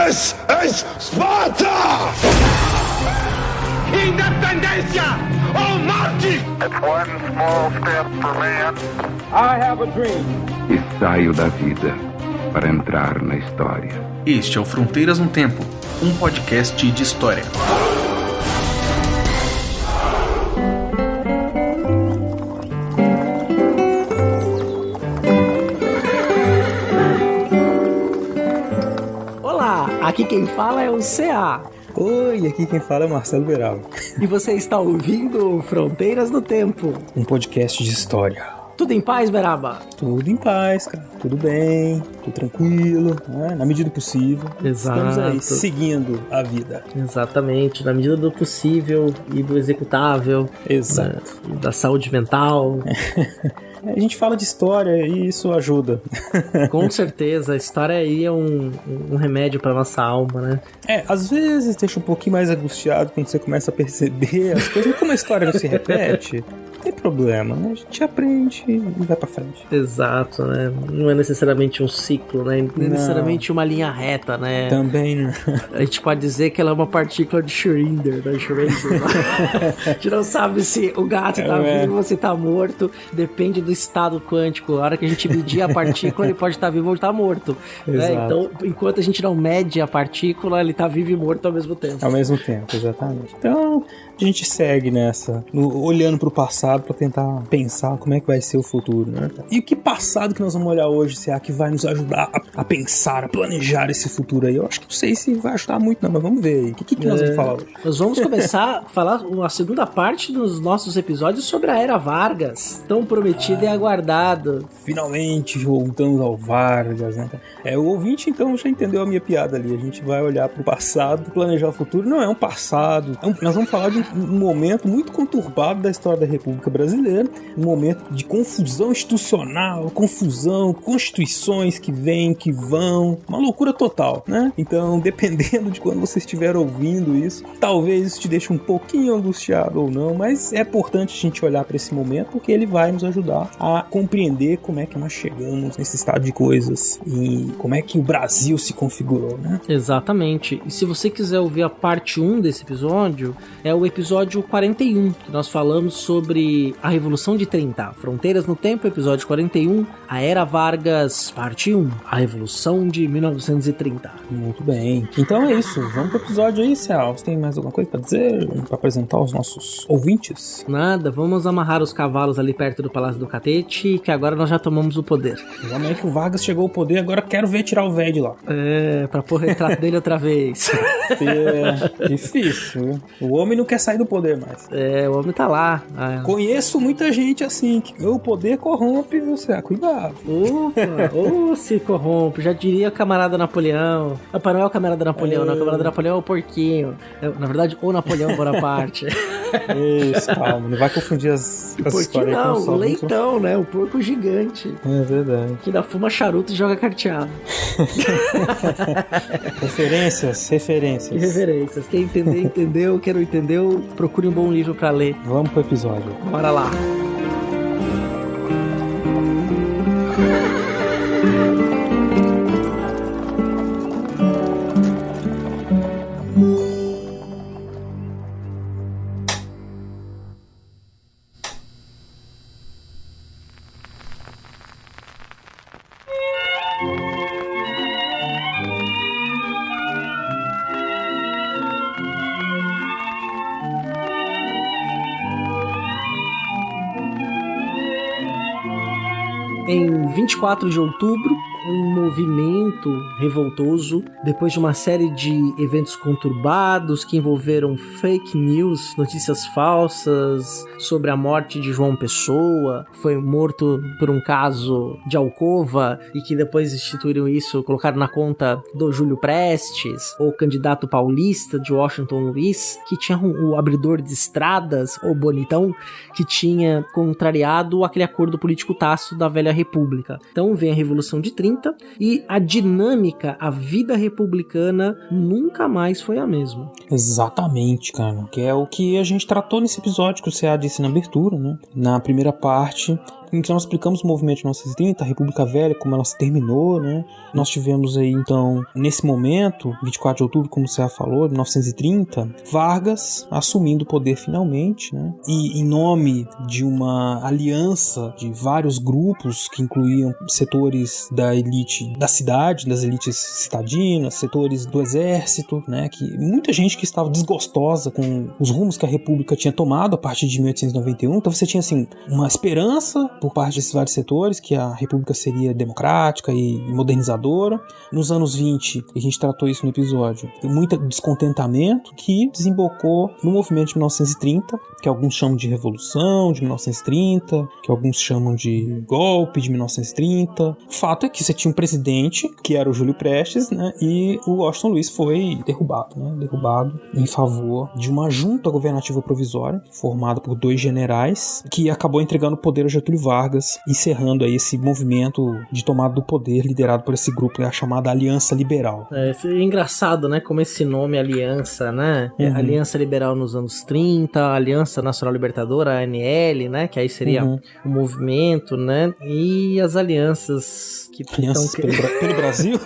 This is Sparta! Independencia or morte! It's one small step for man. I have a dream. E saio da vida para entrar na história. Este é o Fronteiras no Tempo, um podcast de história. Olá, aqui quem fala é o CA. Oi, aqui quem fala é Marcelo Beraba. E você está ouvindo Fronteiras no Tempo, Um podcast de história. Tudo em paz, Beraba? Tudo em paz, cara. Tudo bem, tudo tranquilo, né? Na medida do possível. Exato. Estamos aí, seguindo a vida. Exatamente, na medida do possível e do executável. Exato. Né? Da saúde mental. A gente fala de história e isso ajuda. Com certeza, a história aí é um remédio pra nossa alma, né? Às vezes deixa um pouquinho mais angustiado quando você começa a perceber as coisas. Como a história não se repete, não tem problema, né? A gente aprende e vai pra frente. Exato, né? Não é necessariamente um ciclo, né? Não é necessariamente uma linha reta, né? Também não. A gente pode dizer que ela é uma partícula de Schrödinger, né? A gente não sabe se o gato tá vivo ou se tá morto. Depende do estado quântico. A hora que a gente medir a partícula, ele pode estar vivo ou estar morto. Né? Então, enquanto a gente não mede a partícula, ele tá vivo e morto ao mesmo tempo. Ao mesmo tempo, exatamente. Então, a gente segue nessa, olhando pro passado pra tentar pensar como é que vai ser o futuro, né? E que passado que nós vamos olhar hoje, será que vai nos ajudar a pensar, a planejar esse futuro aí? Eu acho que não sei se vai ajudar muito não, mas vamos ver aí. O que nós vamos falar hoje? Nós vamos começar a falar a segunda parte dos nossos episódios sobre a Era Vargas, tão prometido e aguardado. Finalmente voltamos ao Vargas, né? O ouvinte então já entendeu a minha piada ali. A gente vai olhar pro passado, planejar o futuro. Não é um passado. Nós vamos falar de um momento muito conturbado da história da República Brasileira, um momento de confusão institucional, confusão, constituições que vêm, que vão, uma loucura total, né? Então, dependendo de quando você estiver ouvindo isso, talvez isso te deixe um pouquinho angustiado ou não, mas é importante a gente olhar para esse momento porque ele vai nos ajudar a compreender como é que nós chegamos nesse estado de coisas e como é que o Brasil se configurou, né? Exatamente. E se você quiser ouvir a parte 1 desse episódio, é o episódio 41, que nós falamos sobre a Revolução de 30. Fronteiras no Tempo, episódio 41, a Era Vargas, parte 1, a Revolução de 1930. Muito bem. Então é isso. Vamos pro episódio aí, Cial. Você tem mais alguma coisa pra dizer? Pra apresentar os nossos ouvintes? Nada, vamos amarrar os cavalos ali perto do Palácio do Catete, que agora nós já tomamos o poder. Realmente o Vargas chegou ao poder, agora quero ver tirar o velho de lá. Pra pôr o retrato dele outra vez. Difícil, viu? O homem não quer sair do poder mais. O homem tá lá. Conheço muita gente assim, que o poder corrompe, você, cuidado. Opa, se corrompe, já diria o camarada Napoleão. Não é o camarada Napoleão, não, o camarada Napoleão é o porquinho. Na verdade, o Napoleão Bonaparte. Isso, calma, não vai confundir as histórias. Não, o leitão, né? O porco gigante. É verdade. Que ainda fuma charuto e joga carteado. Referências. Que referências. Quem entender, entendeu. Quem não entendeu, procure um bom livro pra ler. Vamos pro episódio. Bora lá. Em 24 de outubro, um movimento revoltoso, depois de uma série de eventos conturbados que envolveram fake news, notícias falsas sobre a morte de João Pessoa, foi morto por um caso de alcova e que depois instituíram isso, colocaram na conta do Júlio Prestes, o candidato paulista de Washington Luiz, que tinha o abridor de estradas, o bonitão, que tinha contrariado aquele acordo político tácito da velha república. Então vem a Revolução de 30 e a dinâmica, a vida republicana nunca mais foi a mesma. Exatamente, cara. Que é o que a gente tratou nesse episódio que o CA disse na abertura, né? Na primeira parte, Então nós explicamos o movimento de 1930, a República Velha, como ela se terminou, né? Nós tivemos aí, então, nesse momento, 24 de outubro, como você já falou, de 1930, Vargas assumindo o poder finalmente, né? E em nome de uma aliança de vários grupos que incluíam setores da elite da cidade, das elites citadinas, setores do exército, né? Que muita gente que estava desgostosa com os rumos que a República tinha tomado a partir de 1891. Então você tinha, assim, uma esperança por parte desses vários setores que a República seria democrática e modernizadora. Nos anos 20, a gente tratou isso no episódio, muito descontentamento que desembocou no movimento de 1930, que alguns chamam de Revolução de 1930, que alguns chamam de golpe de 1930. O fato é que você tinha um presidente, que era o Júlio Prestes, né, e o Washington Luiz foi derrubado, né, derrubado em favor de uma junta governativa provisória, formada por 2 generais, que acabou entregando o poder a Getúlio Vargas, encerrando aí esse movimento de tomada do poder liderado por esse grupo, a chamada Aliança Liberal. É engraçado, né, como esse nome Aliança, né, Aliança Liberal nos anos 30, Aliança Nacional Libertadora, ANL, né, que aí seria o movimento, né, e as alianças que alianças pelo Brasil?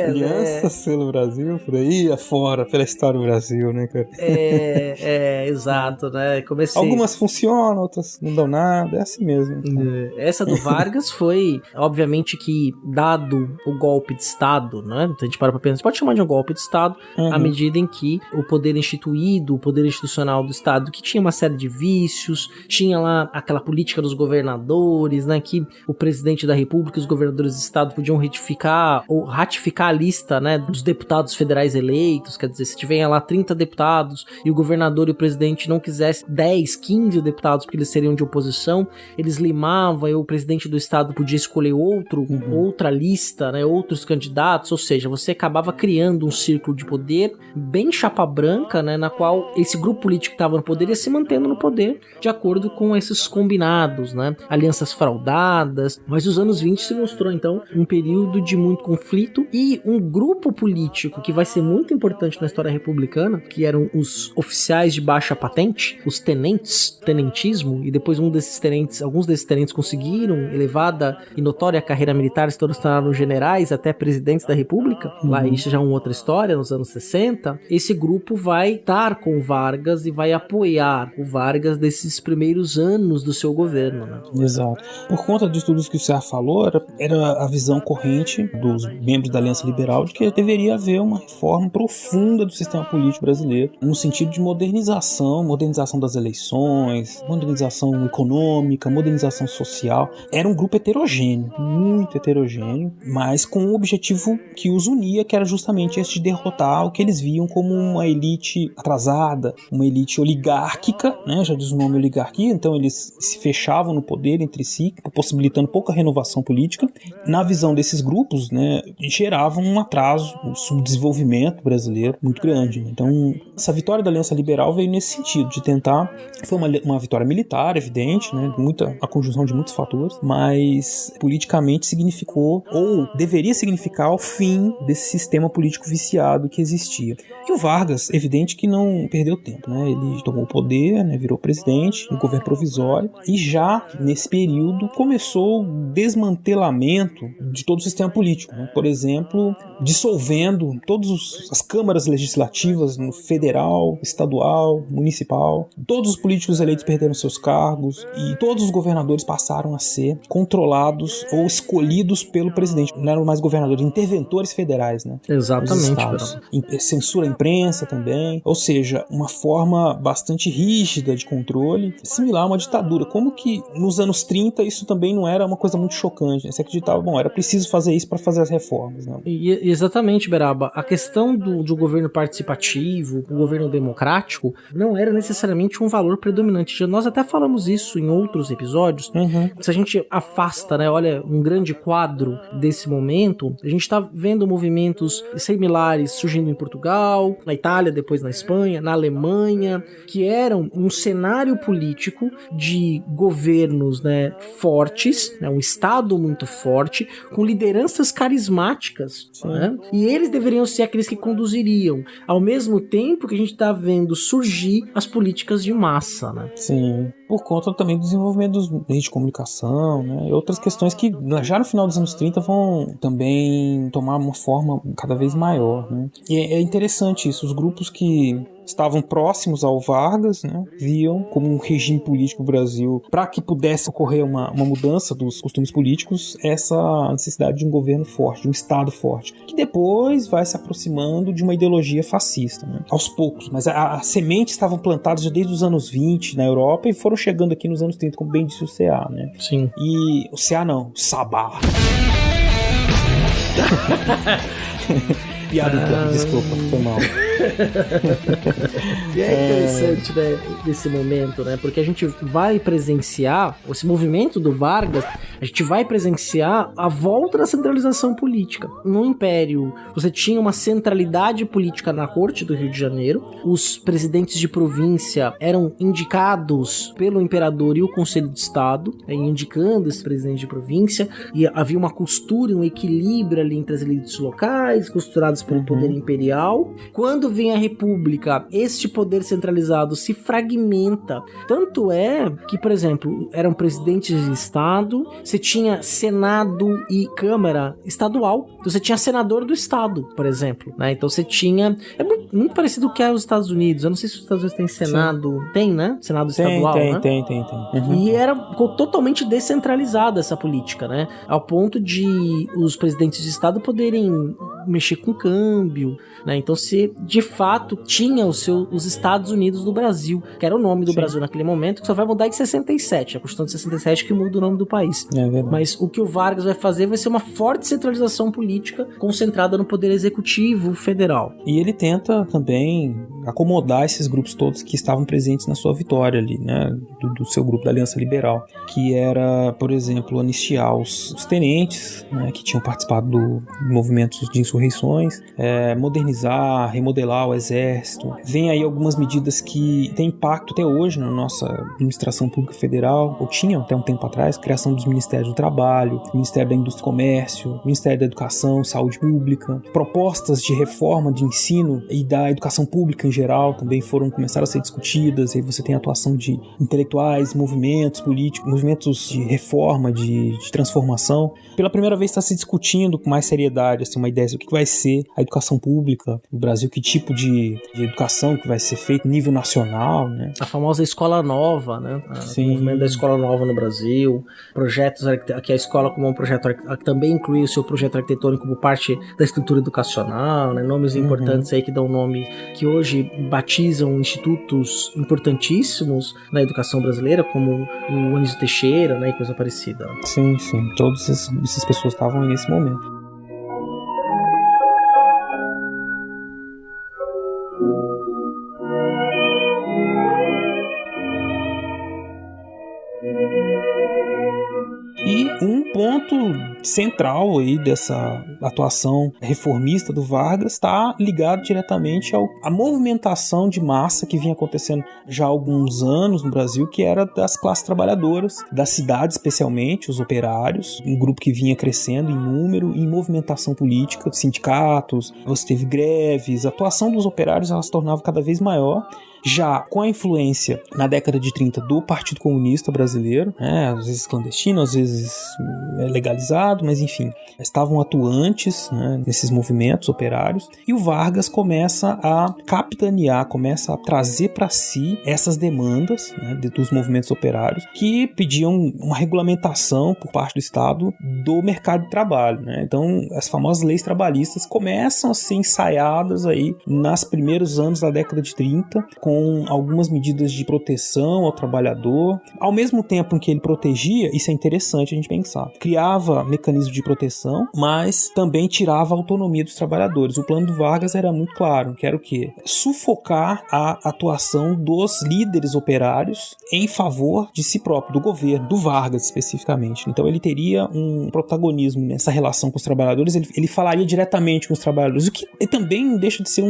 Alianças pelo Brasil, por aí afora, pela história do Brasil, né, cara? Exato, né, algumas funcionam, outras não dão nada, é assim mesmo. Essa do Vargas foi, obviamente, que dado o golpe de Estado, né, então a gente para pra pensar, pode chamar de um golpe de Estado, à medida em que o poder instituído, o poder institucional do Estado, que tinha uma série de vícios, tinha lá aquela política dos governadores, né, que o presidente da República e os governadores do Estado podiam ratificar a lista, né, dos deputados federais eleitos, quer dizer, se tiver lá 30 deputados e o governador e o presidente não quisessem 10, 15 deputados porque eles seriam de oposição, eles limavam e o presidente do Estado podia escolher outra lista, né, outros candidatos, ou seja, você acabava criando um círculo de poder bem chapa branca, né, na qual esse grupo político que estava no poder ia se mantendo no poder de acordo com esses combinados, né, alianças fraudadas, mas os anos 20 se mostrou então um período de muito conflito e um grupo político que vai ser muito importante na história republicana, que eram os oficiais de baixa patente, os tenentismo, e depois alguns desses tenentes conseguiram elevada e notória carreira militar, se tornaram generais até presidentes da República, lá isso já é uma outra história, nos anos 60, esse grupo vai estar com o Vargas e vai apoiar o Vargas desses primeiros anos do seu governo, né? Exato. Por conta de tudo isso que você já falou, era a visão corrente dos membros da Aliança Liberal de que deveria haver uma reforma profunda do sistema político brasileiro, no sentido de modernização das eleições, modernização econômica, modernização social. Era um grupo heterogêneo, muito heterogêneo, mas com um objetivo que os unia, que era justamente esse de derrotar o que eles viam como uma elite atrasada, uma elite oligárquica, né? Já diz o nome oligarquia, então eles se fechavam no poder entre si, possibilitando pouca renovação política. Na visão desses grupos, né, geravam um atraso, um subdesenvolvimento brasileiro muito grande. Então, essa vitória da Aliança Liberal veio nesse sentido, de tentar, foi uma vitória militar, evidente, né, a conjunção de muitos fatores, mas politicamente significou, ou deveria significar, o fim desse sistema político viciado que existia. E o Vargas, evidente que não perdeu tempo, né, ele tomou o poder, né, virou presidente, no governo provisório, e já nesse período começou o desmantelamento de todo o sistema político, né? Por exemplo, dissolvendo todas as câmaras legislativas no federal, estadual, municipal. Todos os políticos eleitos perderam seus cargos e todos os governadores passaram a ser controlados ou escolhidos pelo presidente. Não eram mais governadores, interventores federais, né? Exatamente. Censura à imprensa também, ou seja, uma forma bastante rígida de controle, similar a uma ditadura. Como que nos anos 30 isso também não era uma coisa muito chocante, né? Você acreditava, bom, era preciso fazer isso para fazer as reformas, né? Exatamente, Beraba. A questão do governo participativo, o governo democrático, não era necessariamente um valor predominante. Nós até falamos isso em outros episódios. Se a gente afasta, né, olha, um grande quadro desse momento, a gente está vendo movimentos similares surgindo em Portugal, na Itália, depois na Espanha, na Alemanha, que eram um cenário político de governos, né, fortes, né, um Estado muito forte, com lideranças carismáticas, né, né? E eles deveriam ser aqueles que conduziriam, ao mesmo tempo que a gente tá vendo surgir as políticas de massa, né? Sim, por conta também do desenvolvimento dos meios de comunicação, né? E outras questões que já no final dos anos 30 vão também tomar uma forma cada vez maior, né? E é interessante isso, os grupos que estavam próximos ao Vargas, né, viam como um regime político no Brasil, para que pudesse ocorrer uma mudança dos costumes políticos, essa necessidade de um governo forte, de um Estado forte, que depois vai se aproximando de uma ideologia fascista, né, aos poucos. Mas as sementes estavam plantadas já desde os anos 20 na Europa e foram chegando aqui nos anos 30, como bem disse o CA, né? Sim. E o CA não, o Sabá. Piada, desculpa, foi mal. E é interessante, né, nesse momento, né, porque a gente vai presenciar esse movimento do Vargas, a gente vai presenciar a volta da centralização política. No Império, você tinha uma centralidade política na corte do Rio de Janeiro, os presidentes de província eram indicados pelo imperador e o Conselho de Estado, indicando esses presidentes de província, e havia uma costura, um equilíbrio ali entre as elites locais, costuradas pelo poder imperial. Quando vem a República, este poder centralizado se fragmenta. Tanto é que, por exemplo, eram presidentes de Estado, você tinha Senado e Câmara estadual. Então, você tinha senador do Estado, por exemplo, né? Então você tinha... É muito parecido com o que é os Estados Unidos. Eu não sei se os Estados Unidos têm Senado... Sim. Tem, né? Senado estadual, né? Tem. Uhum. E era totalmente descentralizada essa política, né? Ao ponto de os presidentes de Estado poderem mexer com câmbio, né? Então você, de fato, tinha os Estados Unidos do Brasil, que era o nome do Brasil naquele momento, que só vai mudar em 67, a Constituição de 67 que muda o nome do país. É verdade. Mas o que o Vargas vai fazer vai ser uma forte centralização política concentrada no poder executivo federal. E ele tenta também acomodar esses grupos todos que estavam presentes na sua vitória ali, né, do seu grupo da Aliança Liberal, que era, por exemplo, anistiar os tenentes, né, que tinham participado do movimentos de insurreições, modernizar, remodelar o exército. Vem aí algumas medidas que têm impacto até hoje na nossa administração pública federal, ou tinham até um tempo atrás, criação dos Ministérios do Trabalho, Ministério da Indústria e Comércio, Ministério da Educação, Saúde Pública, propostas de reforma de ensino e da educação pública em geral também começaram a ser discutidas, e aí você tem a atuação de intelectuais, movimentos políticos, movimentos de reforma, de transformação. Pela primeira vez está se discutindo com mais seriedade assim, uma ideia do que vai ser a educação pública no Brasil, que tipo de educação que vai ser feito a nível nacional, né? A famosa escola nova, né? O movimento da escola nova no Brasil, projetos que a escola como um projeto também inclui o seu projeto arquitetônico como parte da estrutura educacional, né? Nomes importantes aí que dão nome, que hoje batizam institutos importantíssimos na educação brasileira, como o Anísio Teixeira, né? E coisa parecida. Sim. Todas essas pessoas estavam aí nesse momento. E um ponto central aí dessa atuação reformista do Vargas está ligado diretamente à movimentação de massa que vinha acontecendo já há alguns anos no Brasil, que era das classes trabalhadoras, da cidade especialmente, os operários, um grupo que vinha crescendo em número e em movimentação política, sindicatos, você teve greves, a atuação dos operários ela se tornava cada vez maior, já com a influência na década de 30 do Partido Comunista Brasileiro, né, às vezes clandestino, às vezes legalizado, mas enfim, estavam atuantes, né, nesses movimentos operários, e o Vargas começa a capitanear, começa a trazer para si essas demandas, né, dos movimentos operários, que pediam uma regulamentação por parte do Estado do mercado de trabalho, né? Então as famosas leis trabalhistas começam a ser ensaiadas aí nos primeiros anos da década de 30, com algumas medidas de proteção ao trabalhador, ao mesmo tempo em que ele protegia, isso é interessante a gente pensar, criava mecanismos de proteção, mas também tirava a autonomia dos trabalhadores. O plano do Vargas era muito claro, que era o quê? Sufocar a atuação dos líderes operários em favor de si próprio, do governo, do Vargas especificamente. Então ele teria um protagonismo nessa relação com os trabalhadores, ele falaria diretamente com os trabalhadores, o que também não deixa de ser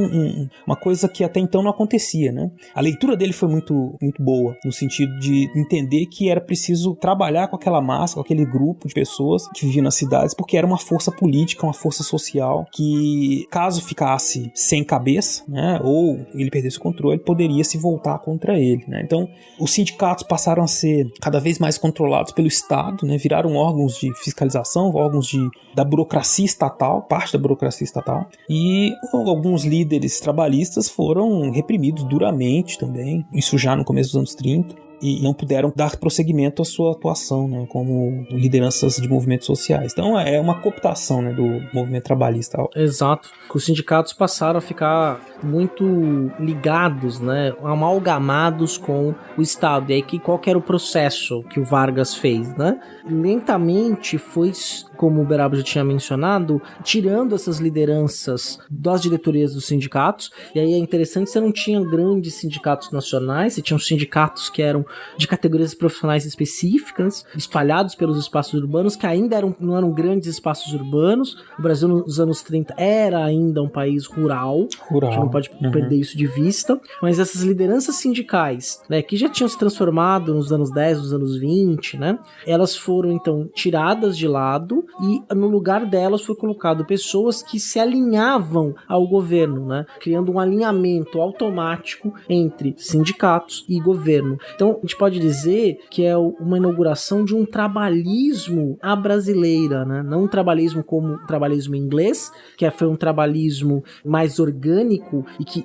uma coisa que até então não acontecia, né? A leitura dele foi muito, muito boa, no sentido de entender que era preciso trabalhar com aquela massa, com aquele grupo de pessoas que viviam nas cidades, porque era uma força política, uma força social que, caso ficasse sem cabeça, né, ou ele perdesse o controle, poderia se voltar contra ele, né? Então, os sindicatos passaram a ser cada vez mais controlados pelo Estado, né, viraram órgãos de fiscalização, órgãos da burocracia estatal, parte da burocracia estatal, e alguns líderes trabalhistas foram reprimidos duramente também, isso já no começo dos anos 30, e não puderam dar prosseguimento à sua atuação, né, como lideranças de movimentos sociais. Então é uma cooptação, né, do movimento trabalhista. Exato. Os sindicatos passaram a ficar muito ligados, né, amalgamados com o Estado. E aí qual que era o processo que o Vargas fez, né? Lentamente foi, como o Beraba já tinha mencionado, tirando essas lideranças das diretorias dos sindicatos. E aí é interessante que você não tinha grandes sindicatos nacionais, você tinha os sindicatos que eram de categorias profissionais específicas, espalhados pelos espaços urbanos, que ainda não eram grandes espaços urbanos. O Brasil nos anos 30 era ainda um país rural. A gente não pode perder isso de vista. Mas essas lideranças sindicais, né, que já tinham se transformado nos anos 10, nos anos 20, né, elas foram então tiradas de lado e no lugar delas foi colocado pessoas que se alinhavam ao governo, né, criando um alinhamento automático entre sindicatos e governo. Então, a gente pode dizer que é uma inauguração de um trabalhismo à brasileira, né? Não um trabalhismo como o trabalhismo inglês, que foi um trabalhismo mais orgânico e que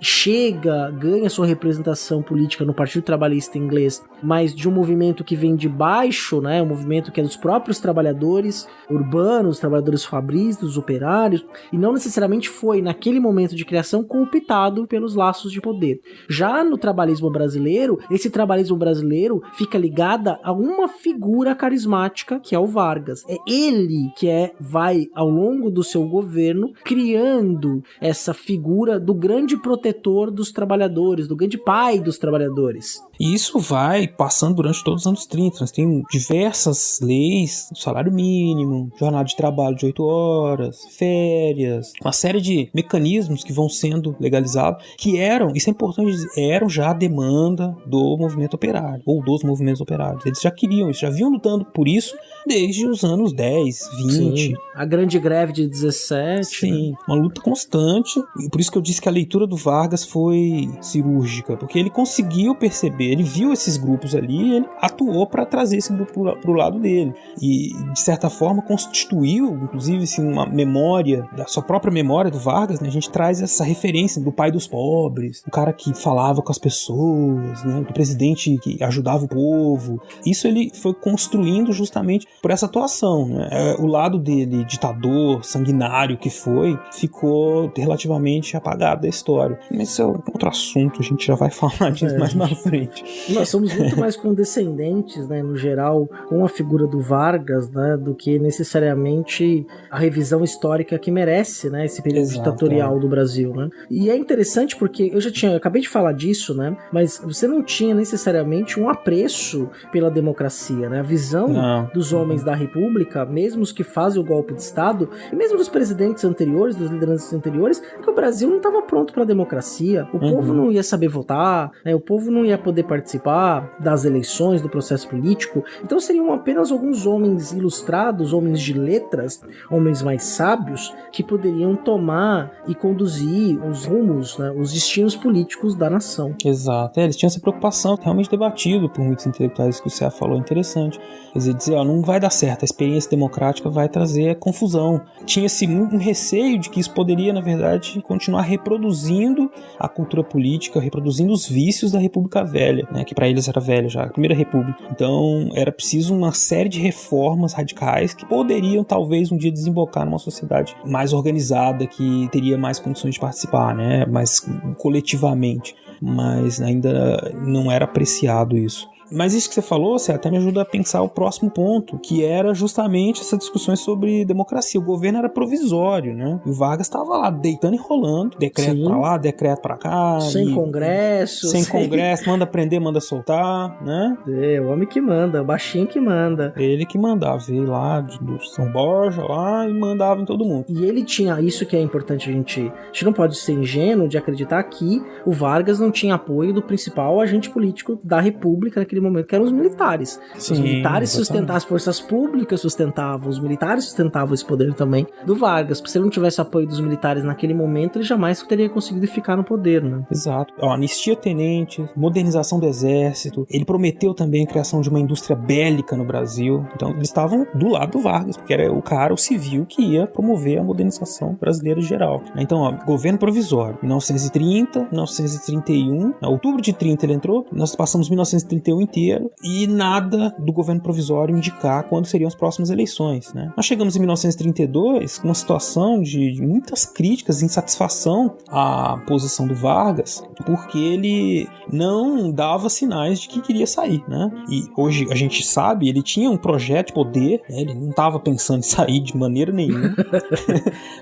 ganha sua representação política no Partido Trabalhista Inglês, mas de um movimento que vem de baixo, né? Um movimento que é dos próprios trabalhadores urbanos, trabalhadores fabris, dos operários, e não necessariamente foi, naquele momento de criação, cooptado pelos laços de poder. Já no trabalhismo brasileiro, esse trabalhismo brasileiro fica ligada a uma figura carismática que é o Vargas. É ele que vai ao longo do seu governo criando essa figura do grande protetor dos trabalhadores, do grande pai dos trabalhadores. E isso vai passando durante todos os anos 30. Nós temos diversas leis, salário mínimo, jornada de trabalho de 8 horas, férias, uma série de mecanismos que vão sendo legalizados, que eram, isso é importante dizer, eram já a demanda do movimento operário, ou dos movimentos operários. Eles já queriam isso, já vinham lutando por isso desde os anos 10, 20. Sim, a grande greve de 17. Sim, né? Uma luta constante, e por isso que eu disse que a leitura do Vargas foi cirúrgica, porque ele conseguiu perceber, ele viu esses grupos ali e ele atuou para trazer esse grupo pro lado dele. E, de certa forma, constituiu, inclusive, assim, uma memória, da sua própria memória do Vargas, né? A gente traz essa referência do pai dos pobres, o cara que falava com as pessoas, né? Do presidente que ajudava o povo. Isso ele foi construindo justamente por essa atuação, né? O lado dele, ditador, sanguinário que foi, ficou relativamente apagado da história. Mas isso é outro assunto, a gente já vai falar disso mais na frente. Nós somos muito mais condescendentes, né, no geral, com a figura do Vargas, né, do que necessariamente a revisão histórica que merece, né, esse período ditatorial do Brasil, né? E é interessante porque eu acabei de falar disso, né, mas você não tinha necessariamente um apreço pela democracia, né? A visão dos homens da República, mesmo os que fazem o golpe de Estado, e mesmo dos presidentes anteriores, das lideranças anteriores, que o Brasil não estava pronto para a democracia, o povo não ia saber votar, né, o povo não ia poder participar das eleições, do processo político. Então seriam apenas alguns homens ilustrados, homens de letras, homens mais sábios, que poderiam tomar e conduzir os rumos, né, os destinos políticos da nação. Exato, eles tinham essa preocupação, realmente debatido por muitos intelectuais, que o Cé falou, interessante. Quer dizer, não vai dar certo, a experiência democrática vai trazer confusão. Tinha-se um receio de que isso poderia, na verdade, continuar reproduzindo a cultura política, reproduzindo os vícios da República Velha, né, que para eles era velha já, a Primeira República. Então era preciso uma série de reformas radicais que poderiam talvez um dia desembocar numa sociedade mais organizada, que teria mais condições de participar, né, mais coletivamente, mas ainda não era apreciado isso. Mas isso que você falou, você até me ajuda a pensar o próximo ponto, que era justamente essas discussões sobre democracia. O governo era provisório, né? E o Vargas estava lá, deitando e rolando, decreto pra lá, decreto pra cá. Sem congresso. Sem congresso, manda prender, manda soltar, né? É, o homem que manda, o baixinho que manda. Ele que mandava, veio lá do São Borja lá e mandava em todo mundo. E ele tinha, isso que é importante a gente não pode ser ingênuo de acreditar que o Vargas não tinha apoio do principal agente político da República naquele naquele momento, que eram os militares. Sim, Os militares exatamente. sustentavam, as forças públicas sustentavam, os militares sustentavam esse poder também do Vargas. Se ele não tivesse apoio dos militares naquele momento, ele jamais teria conseguido ficar no poder, né? Exato. Ó, anistia tenente, modernização do exército. Ele prometeu também a criação de uma indústria bélica no Brasil. Então, eles estavam do lado do Vargas, porque era o cara, o civil, que ia promover a modernização brasileira em geral. Então, ó, governo provisório, 1930, 1931, outubro de 30 ele entrou, nós passamos 1931 inteiro, e nada do governo provisório indicar quando seriam as próximas eleições, né? Nós chegamos em 1932 com uma situação de muitas críticas e insatisfação à posição do Vargas, porque ele não dava sinais de que queria sair, né? E hoje a gente sabe, ele tinha um projeto de poder, né? Ele não estava pensando em sair de maneira nenhuma.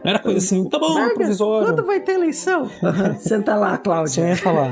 Não era coisa assim, tá bom, Vargas, provisório. quando vai ter eleição? Senta lá, Cláudia. Você ia falar,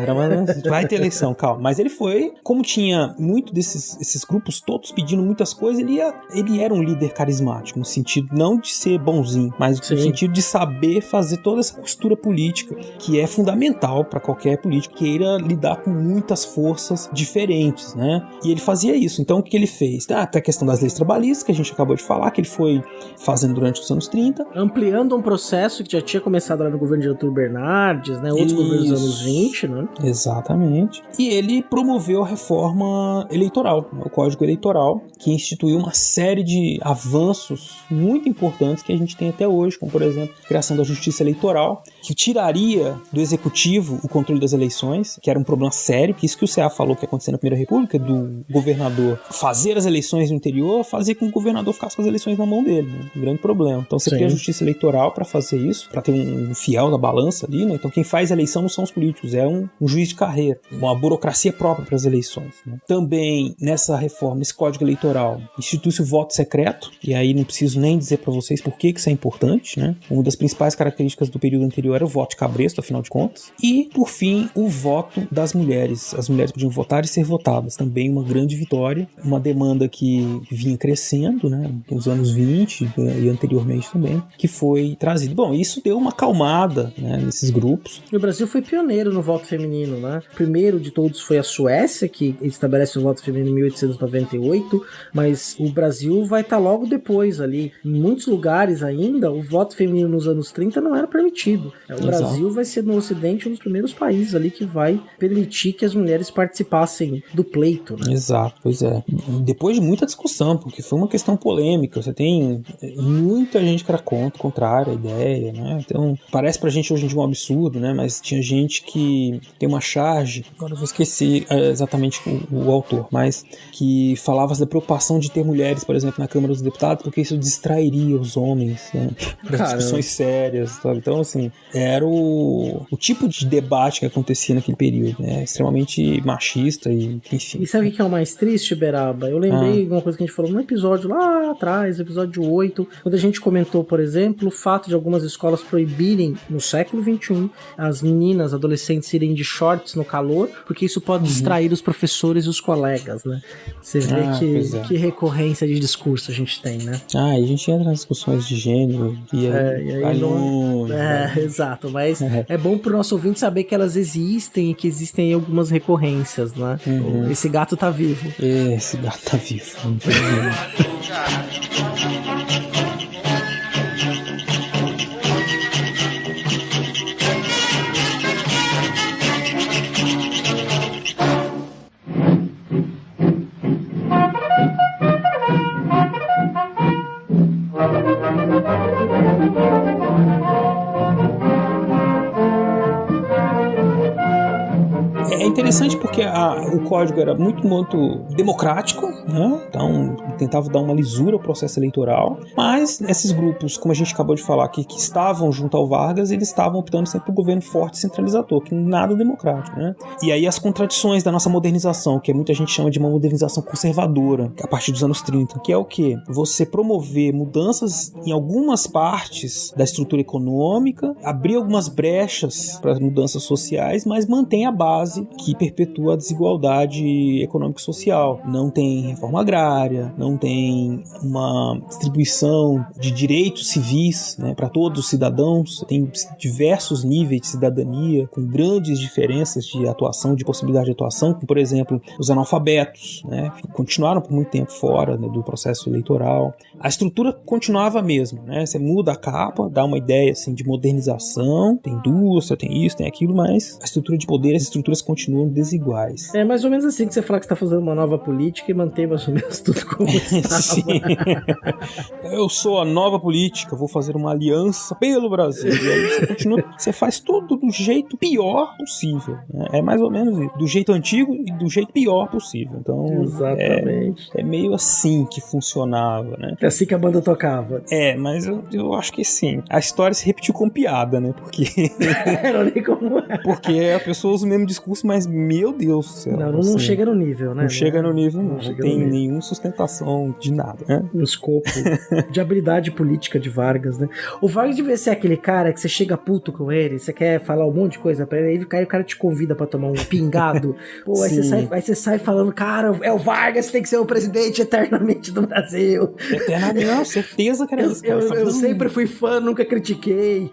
vai ter eleição, calma. Mas ele foi, como tinha muito esses grupos todos pedindo muitas coisas, ele era um líder carismático, no sentido não de ser bonzinho, mas no sentido de saber fazer toda essa costura política, que é fundamental para qualquer político que queira lidar com muitas forças diferentes, né? E ele fazia isso. Então, o que ele fez? Até a questão das leis trabalhistas, que a gente acabou de falar, que ele foi fazendo durante os anos 30. Ampliando um processo que já tinha começado lá no governo de Getúlio Bernardes, né? Outros governos dos anos 20, né? Exatamente. E ele promoveu a reforma eleitoral, né? O Código Eleitoral, que instituiu uma série de avanços muito importantes que a gente tem até hoje, como, por exemplo, a criação da Justiça Eleitoral, que tiraria do Executivo o controle das eleições, que era um problema sério, que isso que o CA falou que aconteceu na Primeira República, do governador fazer as eleições no interior, fazer com que o governador ficasse com as eleições na mão dele, né? Um grande problema. Então você cria a Justiça Eleitoral para fazer isso, para ter um fiel da balança ali, né? Então quem faz a eleição não são os políticos, é um juiz de carreira, uma burocracia própria para as eleições, né? Também nessa reforma, nesse Código Eleitoral, institui-se o voto secreto, e aí não preciso nem dizer para vocês por que isso é importante, né? Uma das principais características do período anterior era o voto de cabresto, afinal de contas. E, por fim, o voto das mulheres. As mulheres podiam votar e ser votadas. Também uma grande vitória, uma demanda que vinha crescendo, né, nos anos 20 e anteriormente também, que foi trazido. Bom, isso deu uma acalmada, né, nesses grupos. E o Brasil foi pioneiro no voto feminino, né? O primeiro de todos foi a Suécia, que estabelece o voto feminino em 1898, mas o Brasil vai estar logo depois ali. Em muitos lugares ainda, o voto feminino nos anos 30 não era permitido. O Brasil vai ser no Ocidente um dos primeiros países ali que vai permitir que as mulheres participassem do pleito, né? Exato, pois é. Depois de muita discussão, porque foi uma questão polêmica, você tem muita gente que era contrária à ideia, né? Então, parece pra gente hoje em dia um absurdo, né? Mas tinha gente que tem uma charge, agora eu vou esquecer exatamente o autor, mas que falava da preocupação de ter mulheres, por exemplo, na Câmara dos Deputados, porque isso distrairia os homens, né? Das discussões sérias, sabe? Então, assim, era o tipo de debate que acontecia naquele período, né? Extremamente machista e, enfim. E sabe o que é o mais triste, Beraba? Eu lembrei de uma coisa que a gente falou no episódio lá atrás, episódio 8, quando a gente comentou, por exemplo, o fato de algumas escolas proibirem, no século XXI, as meninas, adolescentes irem de shorts no calor, porque isso pode distrair os professores e os colegas, né? Você vê que recorrência de discurso a gente tem, né? E a gente entra nas discussões de gênero e aí longe. Exato, mas é bom pro nosso ouvinte saber que elas existem e que existem aí algumas recorrências, né? Esse gato tá vivo. Esse gato tá vivo, infelizmente. É interessante porque o código era muito democrático, né? Então tentava dar uma lisura ao processo eleitoral, mas esses grupos, como a gente acabou de falar aqui, que estavam junto ao Vargas, eles estavam optando sempre por um governo forte e centralizador, que nada democrático, né? E aí as contradições da nossa modernização, que muita gente chama de uma modernização conservadora, a partir dos anos 30, que é o quê? Você promover mudanças em algumas partes da estrutura econômica, abrir algumas brechas para mudanças sociais, mas mantém a base que perpetua a desigualdade econômico-social. Não tem reforma agrária, não tem uma distribuição de direitos civis, né, para todos os cidadãos, tem diversos níveis de cidadania, com grandes diferenças de atuação, de possibilidade de atuação, como, por exemplo, os analfabetos, né, continuaram por muito tempo fora, né, do processo eleitoral. A estrutura continuava a mesma, né, você muda a capa, dá uma ideia assim, de modernização, tem indústria, tem isso, tem aquilo, mas a estrutura de poder, as estruturas continuam desiguais. É mais ou menos assim que você fala que você está fazendo uma nova política e mantém mais ou menos tudo como estava. Sim. Eu sou a nova política, vou fazer uma aliança pelo Brasil. E aí você continua, você faz tudo do jeito pior possível, né? É mais ou menos isso, do jeito antigo e do jeito pior possível. Então, exatamente. É meio assim que funcionava, né? É assim que a banda tocava. Mas eu acho que sim. A história se repetiu com piada, né? Porque não nem como porque a pessoa usa o mesmo discurso, mas meu Deus do céu. Não assim, chega no nível, né? Não chega no nível, não tem nível. nenhuma sustentação de nada, né? Um escopo de habilidade política de Vargas, né? O Vargas devia ser aquele cara que você chega puto com ele, você quer falar um monte de coisa pra ele, aí o cara te convida pra tomar um pingado. Pô, aí você sai falando, cara, é o Vargas, tem que ser o presidente eternamente do Brasil. Eternamente, não, certeza que era isso, cara. Eu sempre fui fã, nunca critiquei.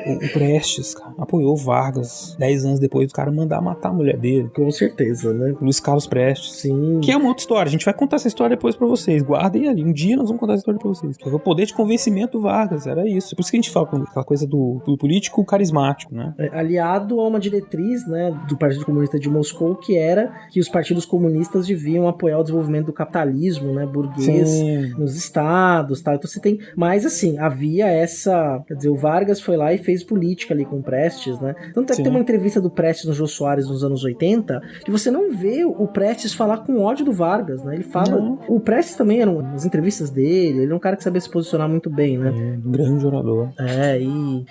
O Prestes, cara, apoiou o Vargas 10 anos depois do cara mandar matar a mulher dele. Com certeza, né? Luiz Carlos Prestes. Sim. Que é uma outra história. A gente vai contar essa história depois pra vocês. Guardem ali. Um dia nós vamos contar essa história pra vocês. O poder de convencimento do Vargas, era isso. Por isso que a gente fala aquela coisa do político carismático, né? Aliado a uma diretriz, né, do Partido Comunista de Moscou, que era que os partidos comunistas deviam apoiar o desenvolvimento do capitalismo, né, burguês. Sim. Nos estados, tal. Então você tem... Mas, assim, havia essa... Quer dizer, o Vargas foi lá e fez política ali com o Prestes, né? Tanto é que tem uma entrevista do Prestes no Jô Soares nos anos 80, que você não vê o Prestes falar com ódio do Vargas, né? Ele fala... Não. O Prestes também eram as entrevistas dele, ele é um cara que sabia se posicionar muito bem, né? Um grande orador.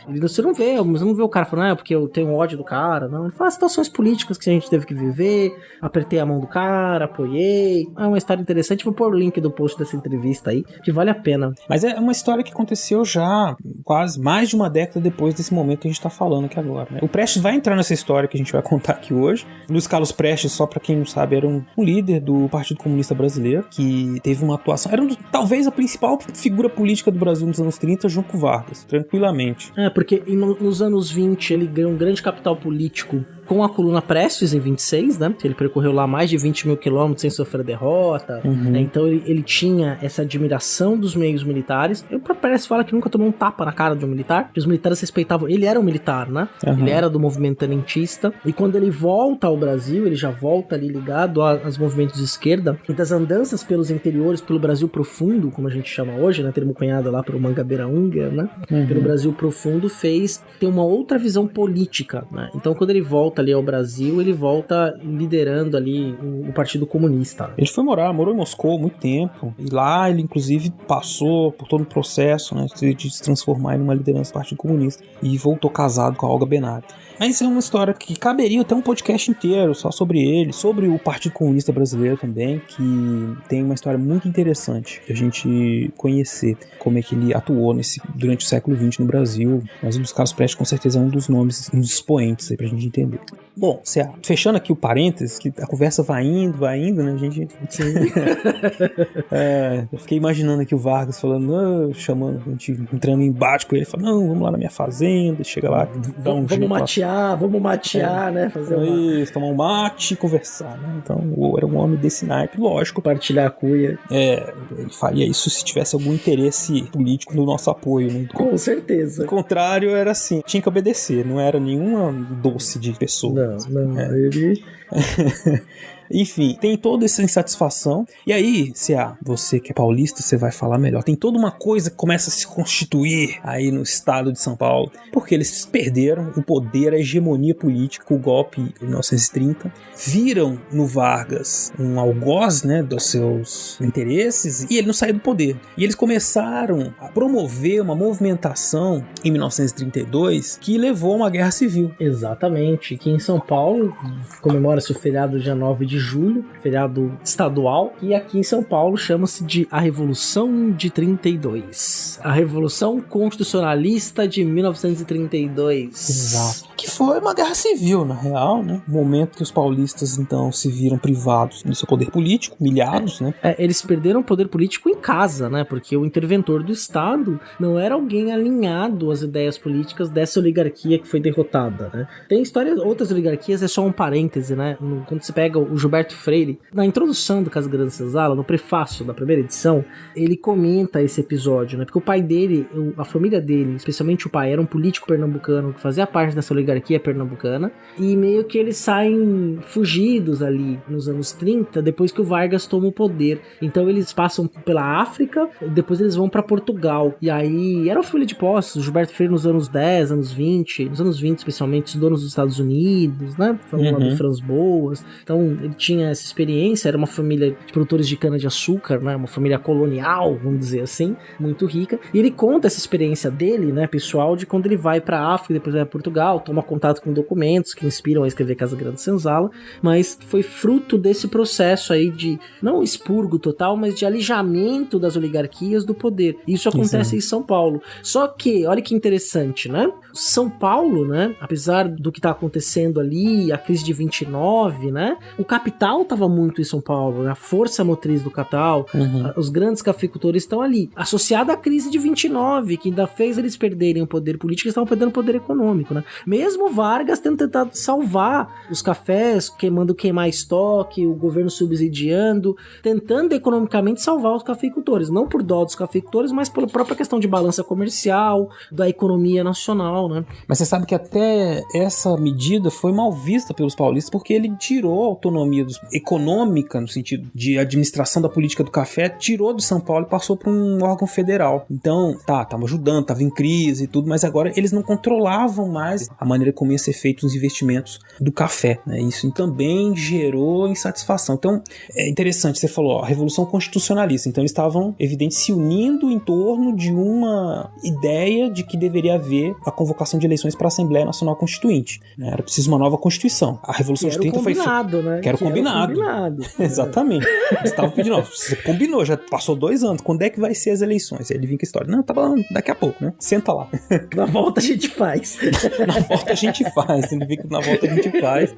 E você não vê o cara falando, porque eu tenho ódio do cara, não. Ele fala situações políticas que a gente teve que viver, apertei a mão do cara, apoiei. É uma história interessante, vou pôr o link do post dessa entrevista aí, que vale a pena. Mas é uma história que aconteceu já quase mais de uma década depois desse momento que a gente tá falando aqui agora, né? O Prestes vai entrar nessa história que a gente vai contar aqui hoje. Luiz Carlos Prestes, só pra quem não sabe, era um líder do Partido Comunista Brasileiro, que teve uma atuação, era talvez a principal figura política do Brasil nos anos 30, junto com Vargas, tranquilamente. Porque nos anos 20 ele ganhou um grande capital político com a coluna Prestes em 26, né? Ele percorreu lá mais de 20 mil quilômetros sem sofrer derrota, né? Então ele tinha essa admiração dos meios militares. O próprio Prestes fala que nunca tomou um tapa na cara de um militar, que os militares respeitavam. Ele era um militar, né? Ele era do movimento tenentista, e quando ele volta ao Brasil, ele já volta ali ligado aos movimentos de esquerda, e das andanças pelos interiores, pelo Brasil profundo, como a gente chama hoje, né? Termo cunhado lá pro Mangabeira-Unger, né? Pelo Brasil profundo, fez ter uma outra visão política, né? Então quando ele volta ali ao Brasil, ele volta liderando ali o Partido Comunista. Ele foi morou em Moscou há muito tempo, e lá ele inclusive passou por todo o processo, né, de se transformar em uma liderança do Partido Comunista, e voltou casado com a Olga Benário. Mas é uma história que caberia até um podcast inteiro só sobre ele, sobre o Partido Comunista Brasileiro também, que tem uma história muito interessante de a gente conhecer como é que ele atuou durante o século XX no Brasil. Mas o Luiz Carlos Prestes com certeza é um dos nomes, um dos expoentes aí pra gente entender. Bom, fechando aqui o parênteses, que a conversa vai indo, né, a gente... Sim. Eu fiquei imaginando aqui o Vargas falando, chamando, a gente entrando em embate com ele, falando, não, vamos lá na minha fazenda, chega lá, dá um jeito lá. Vamos matear, né? Fazer isso, tomar um mate e conversar, né? Então, era um homem desse naipe, lógico. Compartilhar a cuia. Ele faria isso se tivesse algum interesse político no nosso apoio, né? Com certeza. O contrário era assim, tinha que obedecer, não era nenhuma doce de pessoa. Não, ele... Enfim, tem toda essa insatisfação. E aí, você que é paulista, você vai falar melhor. Tem toda uma coisa que começa a se constituir aí no estado de São Paulo, porque eles perderam o poder, a hegemonia política, o golpe em 1930. Viram no Vargas um algoz, né, dos seus interesses, e ele não saiu do poder. E eles começaram a promover uma movimentação em 1932 que levou a uma guerra civil. Exatamente. Que em São Paulo comemora-se o feriado dia 9 de de julho, feriado estadual, e aqui em São Paulo chama-se de a Revolução de 32. A Revolução Constitucionalista de 1932. Exato. Que foi uma guerra civil, na real, né? O momento que os paulistas, então, se viram privados do seu poder político, humilhados, né? Eles perderam o poder político em casa, né? Porque o interventor do Estado não era alguém alinhado às ideias políticas dessa oligarquia que foi derrotada, né? Tem histórias, outras oligarquias, é só um parêntese, né? Quando você pega o Gilberto Freire, na introdução do Casa Grande Senzala, no prefácio da primeira edição, ele comenta esse episódio, né? Porque o pai dele, a família dele, especialmente o pai, era um político pernambucano que fazia parte dessa oligarquia pernambucana, e meio que eles saem fugidos ali nos anos 30, depois que o Vargas toma o poder. Então eles passam pela África, depois eles vão pra Portugal, e aí era uma família de posses. O Gilberto Freire nos anos 10, anos 20, nos anos 20 especialmente, estudou nos Estados Unidos, né? Falando lá do Franz Boas. Então ele tinha essa experiência, era uma família de produtores de cana-de-açúcar, né? Uma família colonial, vamos dizer assim, muito rica. E ele conta essa experiência dele, né, pessoal, de quando ele vai pra África, depois vai pra Portugal, toma contato com documentos que inspiram a escrever Casa Grande Senzala, mas foi fruto desse processo aí de, não expurgo total, mas de alijamento das oligarquias do poder. Isso acontece em São Paulo. Só que, olha que interessante, né? São Paulo, né, apesar do que tá acontecendo ali, a crise de 29, né, o capital tava muito em São Paulo, né, a força motriz do capital, os grandes cafeicultores estão ali, associada à crise de 29, que ainda fez eles perderem o poder político, eles estavam perdendo o poder econômico, né. Mesmo Vargas tendo tentado salvar os cafés, queimar estoque, o governo subsidiando, tentando economicamente salvar os cafeicultores, não por dó dos cafeicultores, mas pela própria questão de balança comercial, da economia nacional, né. Mas você sabe que até essa medida foi mal vista pelos paulistas, porque ele tirou a autonomia econômica, no sentido de administração da política do café, tirou de São Paulo e passou para um órgão federal. Então, tava ajudando, tava em crise e tudo, mas agora eles não controlavam mais a maneira como ia ser feitos os investimentos do café, né? Isso também gerou insatisfação. Então, é interessante, você falou, a Revolução Constitucionalista, então eles estavam, evidente, se unindo em torno de uma ideia de que deveria haver a convocação de eleições para a Assembleia Nacional Constituinte. Era preciso uma nova Constituição. A Revolução de 30 foi combinado, né? Que era combinado. Exatamente. Eles estavam pedindo, você combinou, já passou 2 anos, quando é que vai ser as eleições? Aí ele vinha com a história, não, tá bom, daqui a pouco, né? Senta lá. Na volta a gente faz. Na volta a gente faz. Ele vê que na volta a gente faz.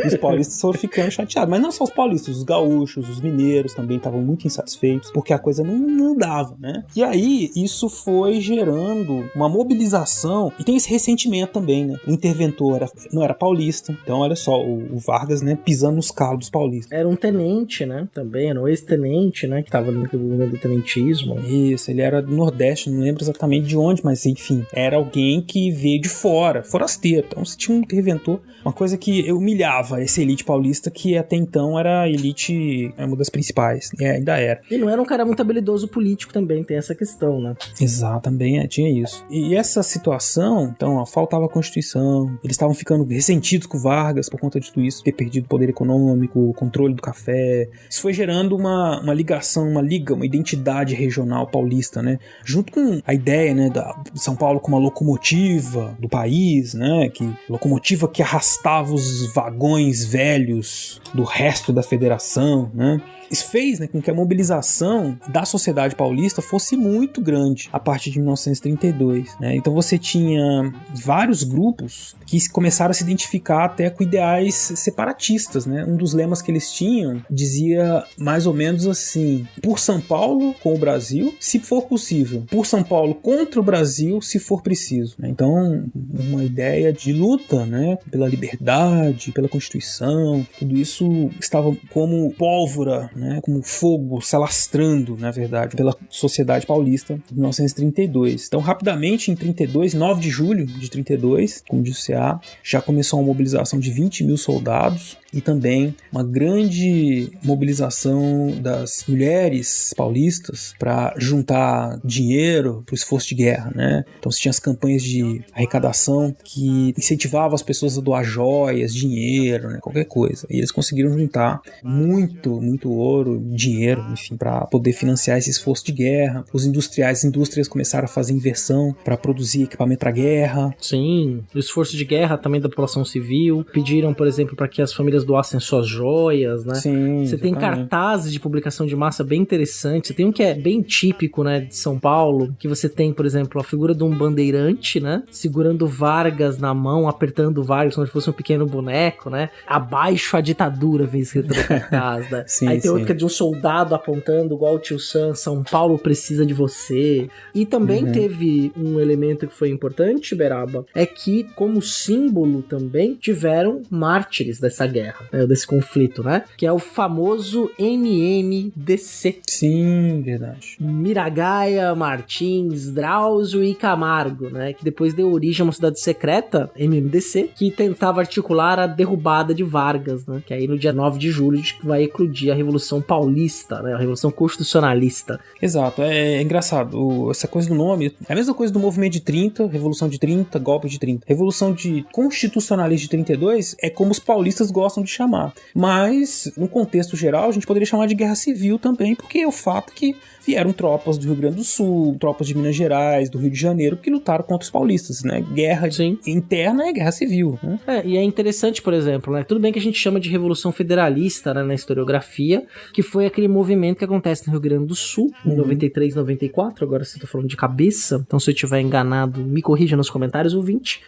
E os paulistas foram ficando chateados. Mas não só os paulistas, os gaúchos, os mineiros também estavam muito insatisfeitos, porque a coisa não dava, né? E aí, isso foi gerando uma mobilização, e tem esse ressentimento também, né? O interventor não era paulista, então olha só, o Vargas, né, pisando nos calos dos paulistas. Era um tenente, né? Também, era um ex-tenente, né? Que tava no movimento do tenentismo. Isso, ele era do Nordeste, não lembro exatamente de onde, mas enfim, era alguém que veio de fora, forasteiro. Então se tinha um interventor, uma coisa que humilhava essa elite paulista, que até então era a elite, uma das principais, ainda era. E não era um cara muito habilidoso político também, tem essa questão, né? Exato, também tinha isso. E essa situação, então, faltava a Constituição, eles estavam ficando ressentidos com o Vargas por conta de tudo isso, ter perdido o poder econômico, o controle do café. Isso foi gerando uma ligação, uma identidade regional paulista, né? Junto com a ideia, né, de São Paulo como uma locomotiva do país, né? Locomotiva que arrastava os vagões velhos do resto da federação, né? Isso fez, né, com que a mobilização da sociedade paulista fosse muito grande a partir de 1932, né? Então você tinha vários grupos que começaram a se identificar até com ideais separatistas, né? Um dos lemas que eles tinham dizia mais ou menos assim: por São Paulo com o Brasil, se for possível; por São Paulo contra o Brasil, se for preciso, né? Então, uma ideia de luta, né, pela liberdade, pela Constituição, tudo isso estava como pólvora, né, como fogo se alastrando, na verdade, pela sociedade paulista de 1932. Então, rapidamente, em 32, 9 de julho de 32, como disse o CA, já começou uma mobilização de 20 mil soldados, e também uma grande mobilização das mulheres paulistas para juntar dinheiro para o esforço de guerra, né? Então você tinha as campanhas de arrecadação que incentivavam as pessoas a doar joias, dinheiro, né? Qualquer coisa. E eles conseguiram juntar muito ouro, dinheiro, enfim, para poder financiar esse esforço de guerra. As indústrias começaram a fazer inversão para produzir equipamento para guerra. Sim, o esforço de guerra também da população civil. Pediram, por exemplo, para que as famílias fronteiras doassem suas joias, né? Sim, você tem exatamente. cartazes de publicação de massa bem interessantes. Você tem um que é bem típico, né, de São Paulo, que você tem, por exemplo, a figura de um bandeirante, né, segurando Vargas na mão, apertando Vargas como se fosse um pequeno boneco, né? Abaixo a ditadura, vem escrito no cartaz, né? Sim, Aí tem outro sim. que é de um soldado apontando igual o Tio Sam, São Paulo precisa de você. E também teve um elemento que foi importante, Beraba, é que como símbolo também tiveram mártires dessa guerra, né, desse conflito, né? Que é o famoso MMDC. Sim, verdade. Miragaia, Martins, Drauzio e Camargo, né? Que depois deu origem a uma cidade secreta, MMDC, que tentava articular a derrubada de Vargas, né? Que aí no dia 9 de julho vai eclodir a Revolução Paulista, né? A Revolução Constitucionalista. Exato, é engraçado. Essa coisa do nome é a mesma coisa do movimento de 30, Revolução de 30, golpe de 30. Revolução de Constitucionalista de 32 é como os paulistas gostam de chamar. Mas, no contexto geral, a gente poderia chamar de guerra civil também, porque é o fato que vieram tropas do Rio Grande do Sul, tropas de Minas Gerais, do Rio de Janeiro, que lutaram contra os paulistas, né? Guerra interna é guerra civil, né? E é interessante, por exemplo, né? Tudo bem que a gente chama de Revolução Federalista, né, na historiografia, que foi aquele movimento que acontece no Rio Grande do Sul, em 93, 94, agora você tá falando de cabeça, então se eu estiver enganado, me corrija nos comentários, ouvinte,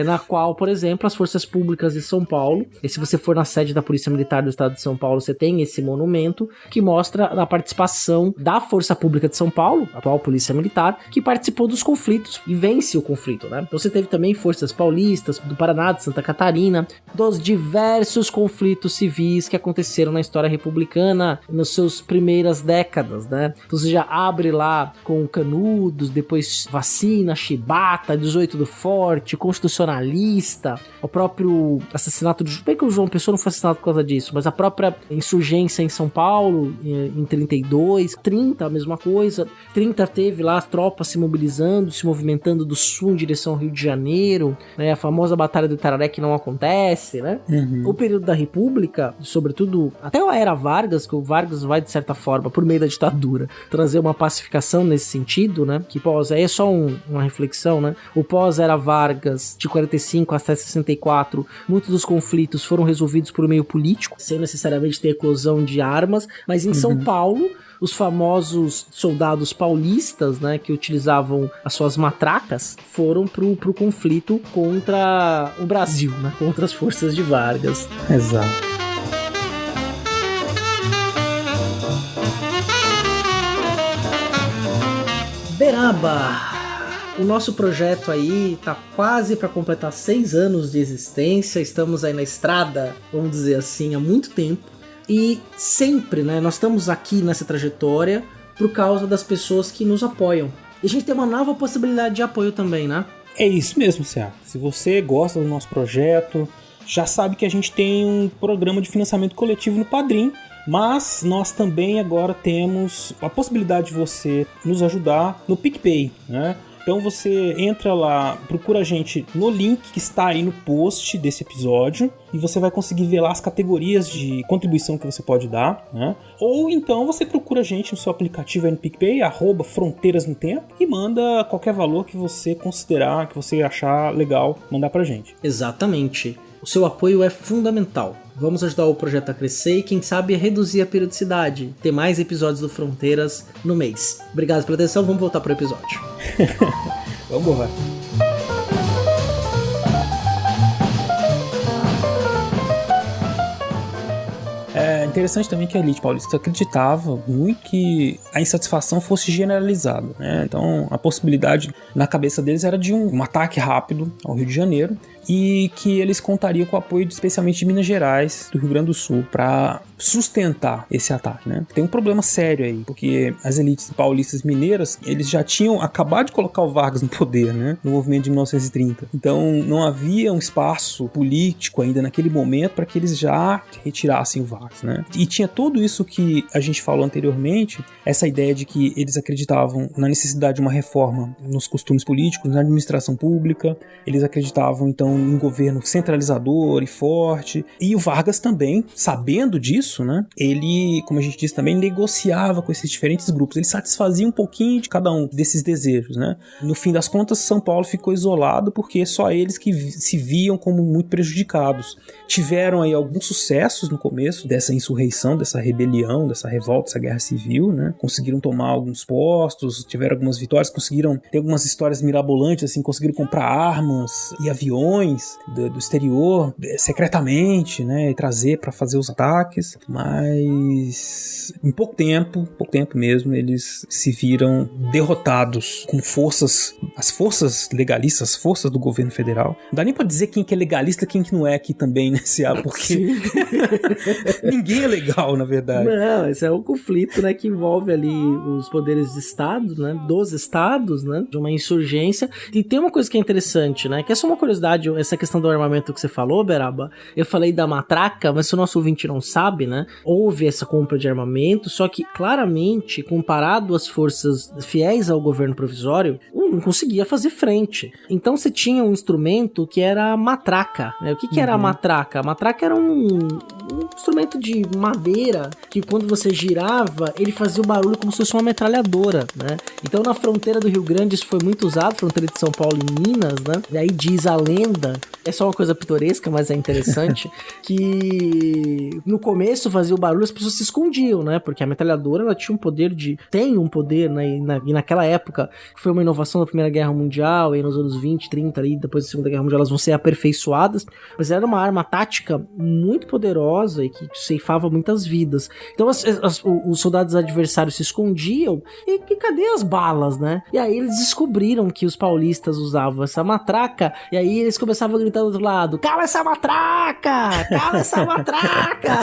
na qual, por exemplo, as forças públicas de São Paulo, e se você for na sede da Polícia Militar do Estado de São Paulo, você tem esse monumento que mostra a participação da Força Pública de São Paulo, atual Polícia Militar, que participou dos conflitos e vence o conflito, né? Então você teve também forças paulistas, do Paraná, de Santa Catarina, dos diversos conflitos civis que aconteceram na história republicana nas suas primeiras décadas, né? Então você já abre lá com Canudos, depois Vacina, Chibata, 18 do Forte, Constitucionalista, o próprio assassinato de... Bem que o João Pessoa não foi assassinado por causa disso, mas a própria insurgência em São Paulo, em 32, 30, a mesma coisa. 30 teve lá as tropas se mobilizando, se movimentando do sul em direção ao Rio de Janeiro, né? A famosa Batalha do Itararé que não acontece, né? O período da República, sobretudo até a era Vargas, que o Vargas vai, de certa forma, por meio da ditadura, trazer uma pacificação nesse sentido, né? Que pós, aí é só uma reflexão, né? O pós-era Vargas, de 45 até 64, muitos dos conflitos foram resolvidos por meio político, sem necessariamente ter eclosão de armas, mas em São Paulo, os famosos soldados paulistas, né, que utilizavam as suas matracas, foram pro conflito contra o Brasil, né, contra as forças de Vargas. Exato. Beraba! O nosso projeto aí tá quase para completar 6 anos de existência, estamos aí na estrada, vamos dizer assim, há muito tempo. E sempre, né, nós estamos aqui nessa trajetória por causa das pessoas que nos apoiam. E a gente tem uma nova possibilidade de apoio também, né? É isso mesmo, Cé. Se você gosta do nosso projeto, já sabe que a gente tem um programa de financiamento coletivo no Padrim, mas nós também agora temos a possibilidade de você nos ajudar no PicPay, né? Então você entra lá, procura a gente no link que está aí no post desse episódio e você vai conseguir ver lá as categorias de contribuição que você pode dar, né? Ou então você procura a gente no seu aplicativo aí no PicPay, @Fronteiras no Tempo, e manda qualquer valor que você considerar, que você achar legal mandar pra gente. Exatamente. O seu apoio é fundamental. Vamos ajudar o projeto a crescer e, quem sabe, a reduzir a periodicidade. Ter mais episódios do Fronteiras no mês. Obrigado pela atenção, vamos voltar pro episódio. Vamos lá. É interessante também que a elite paulista acreditava muito que a insatisfação fosse generalizada, né? Então a possibilidade na cabeça deles era de um ataque rápido ao Rio de Janeiro e que eles contariam com o apoio especialmente de Minas Gerais, do Rio Grande do Sul, para sustentar esse ataque, né? Tem um problema sério aí, porque as elites paulistas mineiras, eles já tinham acabado de colocar o Vargas no poder, né? No movimento de 1930. Então não havia um espaço político ainda naquele momento para que eles já retirassem o Vargas, né? E tinha tudo isso que a gente falou anteriormente, essa ideia de que eles acreditavam na necessidade de uma reforma nos costumes políticos, na administração pública, eles acreditavam então em um governo centralizador e forte, e o Vargas também, sabendo disso, né, ele, como a gente disse também, negociava com esses diferentes grupos, ele satisfazia um pouquinho de cada um desses desejos, né. No fim das contas, São Paulo ficou isolado porque só eles que se viam como muito prejudicados. Tiveram aí alguns sucessos no começo dessa insurreição, dessa rebelião, dessa revolta, dessa guerra civil, né, conseguiram tomar alguns postos, tiveram algumas vitórias, conseguiram ter algumas histórias mirabolantes, assim, conseguiram comprar armas e aviões do exterior secretamente, né, e trazer para fazer os ataques, mas em pouco tempo mesmo, eles se viram derrotados com as forças legalistas, as forças do governo federal. Não dá nem pra dizer quem que é legalista e quem que não é aqui também, né, porque ninguém é legal, na verdade. Não, esse é um conflito, né, que envolve ali os poderes de Estado, né, dos estados, né, de uma insurgência. E tem uma coisa que é interessante, né, que é só uma curiosidade, essa questão do armamento que você falou, Beraba. Eu falei da matraca, mas se o nosso ouvinte não sabe, né, houve essa compra de armamento, só que claramente, comparado às forças fiéis ao governo provisório, não conseguia fazer frente. Então você tinha um instrumento que era a matraca, né? O que era a matraca? A matraca era um instrumento de madeira que quando você girava, ele fazia o barulho como se fosse uma metralhadora, né? Então na fronteira do Rio Grande isso foi muito usado, fronteira de São Paulo e Minas, né? E aí diz a lenda, é só uma coisa pitoresca, mas é interessante, que no começo fazia o barulho, as pessoas se escondiam, né? Porque a metralhadora, ela tinha um poder tem um poder, né? E naquela época, que foi uma inovação da Primeira Guerra Mundial, e nos anos 20, 30, ali, depois da Segunda Guerra Mundial, elas vão ser aperfeiçoadas, mas era uma arma tática muito poderosa e que ceifava muitas vidas. Então os soldados adversários se escondiam e cadê as balas, né? E aí eles descobriram que os paulistas usavam essa matraca, e aí eles começavam a gritar do outro lado: cala essa matraca! Cala essa matraca!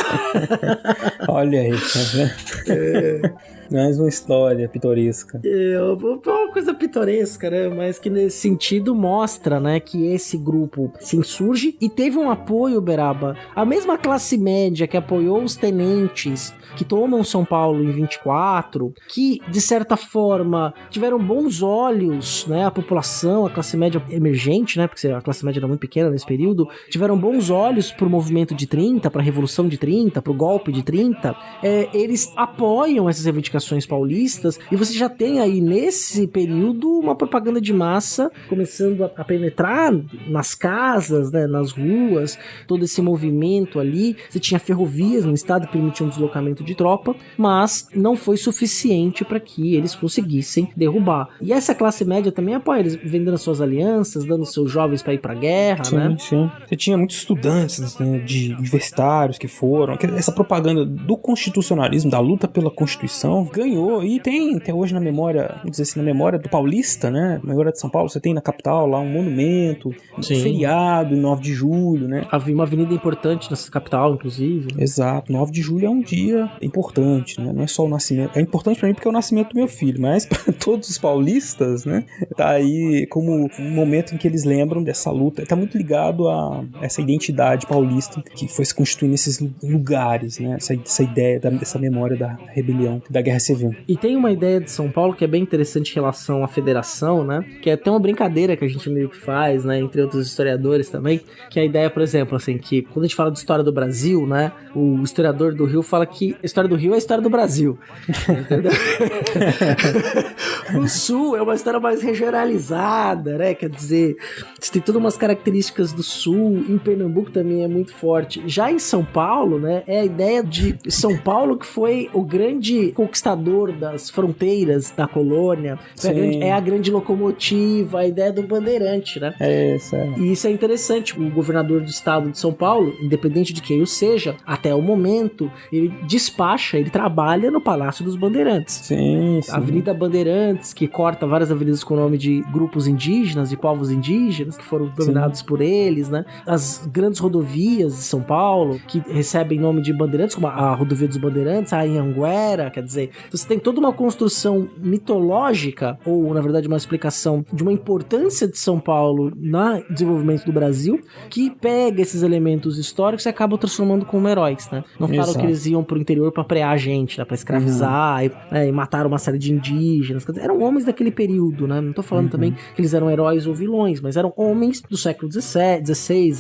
Olha aí, tá vendo? Mais uma história pitoresca. Uma coisa pitoresca, né? Mas que nesse sentido mostra, né, que esse grupo se insurge e teve um apoio, Beraba. A mesma classe média que apoiou os tenentes que tomam São Paulo em 24, que, de certa forma, tiveram bons olhos, né? A população, a classe média emergente, né? Porque a classe média era muito pequena nesse período, tiveram bons olhos pro movimento de 30, pra Revolução de 30, pro golpe de 30. Eles apoiam essas reivindicações paulistas, e você já tem aí, nesse período, uma propaganda de massa começando a penetrar nas casas, né, nas ruas, todo esse movimento ali. Você tinha ferrovias no estado que permitiam um deslocamento de tropa, mas não foi suficiente para que eles conseguissem derrubar. E essa classe média também apoia eles, vendendo suas alianças, dando seus jovens para ir pra guerra, sim, né? Sim. Você tinha muitos estudantes, né, de universitários que foram. Essa propaganda do constitucionalismo, da luta pela Constituição, ganhou e tem até hoje na memória, vamos dizer assim, na memória do paulista, né? Na memória de São Paulo, você tem na capital lá um monumento, um feriado, 9 de julho, né? Havia uma avenida importante nessa capital, inclusive. Exato, 9 de julho é um dia importante, né? Não é só o nascimento. É importante pra mim porque é o nascimento do meu filho, mas pra todos os paulistas, né? Tá aí como um momento em que eles lembram dessa luta. Tá muito ligado a essa identidade paulista que foi se constituindo nesses lugares, né? Essa ideia dessa memória da rebelião, da Guerra Civil. E tem uma ideia de São Paulo que é bem interessante em relação à federação, né? Que é até uma brincadeira que a gente meio que faz, né? Entre outros historiadores também, que é a ideia, por exemplo, assim, que quando a gente fala de história do Brasil, né? O historiador do Rio fala que a história do Rio é a história do Brasil. Entendeu? O Sul é uma história mais regionalizada, né? Quer dizer, você tem todas umas características do Sul, em Pernambuco também é muito forte. Já em São Paulo, né? É a ideia de São Paulo que foi o grande conquistador das fronteiras da colônia, é a grande locomotiva, a ideia do bandeirante, né? E isso é interessante. O governador do estado de São Paulo, independente de quem o seja, até o momento, ele despacha, ele trabalha no Palácio dos Bandeirantes. Sim. Avenida Bandeirantes, que corta várias avenidas com o nome de grupos indígenas, de povos indígenas, que foram dominados por eles, né? As grandes rodovias de São Paulo, que recebem nome de bandeirantes, como a Rodovia dos Bandeirantes, a Anhanguera, quer dizer, Então, você tem toda uma construção mitológica, ou na verdade uma explicação de uma importância de São Paulo no desenvolvimento do Brasil, que pega esses elementos históricos e acaba transformando como heróis, né? Não falam Exato. que eles iam pro interior pra prear a gente, né? Pra escravizar, e mataram uma série de indígenas. Eram homens daquele período, né? Não tô falando também que eles eram heróis ou vilões, mas eram homens do século XVII, XVII,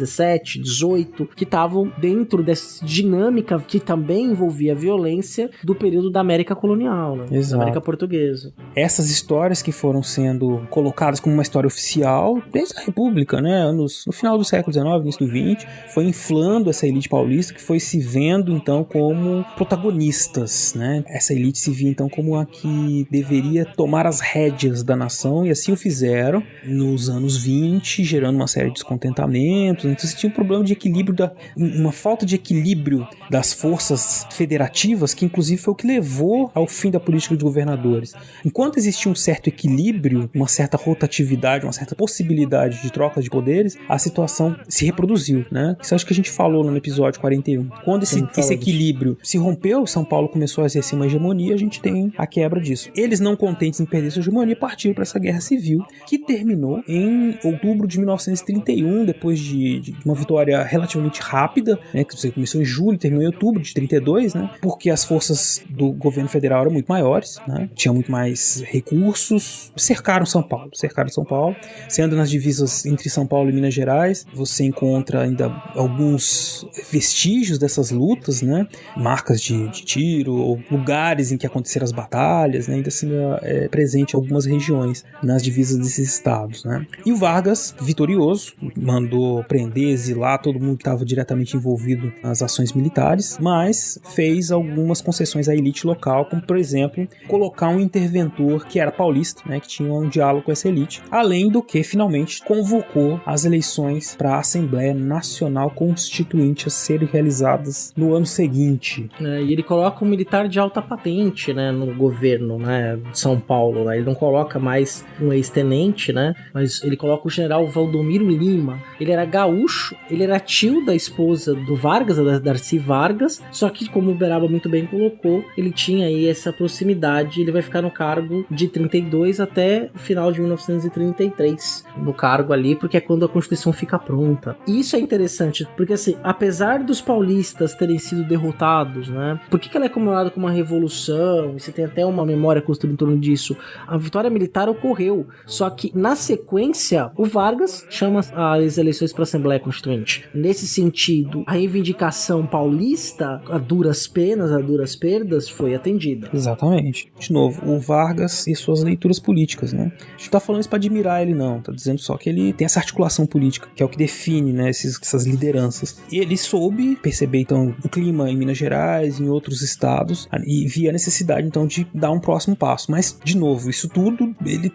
XVIII, que estavam dentro dessa dinâmica que também envolvia violência do período da América colonial, né? Exato. Da América portuguesa. Essas histórias que foram sendo colocadas como uma história oficial desde a República, né, no final do século XIX, início do XX, foi inflando essa elite paulista que foi se vendo então como protagonistas, né? Essa elite se via então como a que deveria tomar as rédeas da nação, e assim o fizeram nos anos 20, gerando uma série de descontentamentos. Então você tinha um problema de equilíbrio, uma falta de equilíbrio das forças federativas, que inclusive foi o que levou ao fim da política de governadores. Enquanto existia um certo equilíbrio, uma certa rotatividade, uma certa possibilidade de troca de poderes, a situação se reproduziu, né? Isso acho que a gente falou no episódio 41. Quando esse equilíbrio se rompeu, São Paulo começou a exercer uma hegemonia, a gente tem a quebra disso. Eles, não contentes em perder sua hegemonia, partiram para essa guerra civil, que terminou em outubro de 1931, depois de uma vitória relativamente rápida, né? Que começou em julho, terminou em outubro de 32, né? Porque as forças do governo federal eram muito maiores, né? Tinham muito mais recursos, cercaram São Paulo. Você anda nas divisas entre São Paulo e Minas Gerais, você encontra ainda alguns vestígios dessas lutas, né? Marcas de tiro, ou lugares em que aconteceram as batalhas, né? Ainda assim é presente em algumas regiões nas divisas desses estados, né? E o Vargas, vitorioso, mandou prender, exilar todo mundo que estava diretamente envolvido nas ações militares, mas fez algumas concessões à elite local, como por exemplo, colocar um interventor que era paulista, né? Que tinha um diálogo com essa elite, além do que finalmente convocou as eleições para a Assembleia Nacional Constituinte a serem realizadas no ano seguinte. E ele coloca um militar de alta patente, né, no governo, né, de São Paulo, né? Ele não coloca mais um ex-tenente, né, mas ele coloca o general Valdomiro Lima. Ele era gaúcho, ele era tio da esposa do Vargas, da Darcy Vargas, só que, como o Beraba muito bem colocou, ele tinha aí essa proximidade, ele vai ficar no cargo de 32 até o final de 1933, no cargo ali, porque é quando a Constituição fica pronta. E isso é interessante, porque assim, apesar dos paulistas terem sido derrotados, né, por que ela é comemorada como uma revolução? Você tem até uma memória construída em torno disso. A vitória militar ocorreu, só que na sequência, o Vargas chama as eleições para a Assembleia Constituinte. Nesse sentido, a reivindicação paulista, a duras penas, a duras perdas, foi atendida. Exatamente. De novo, o Vargas e suas leituras políticas, né? A gente não tá falando isso pra admirar ele, não. Tá dizendo só que ele tem essa articulação política, que é o que define, né, essas lideranças. E ele soube perceber, então, o clima em Minas Gerais, em outros estados, e via a necessidade, então, de dar um próximo passo. Mas, de novo, isso tudo, ele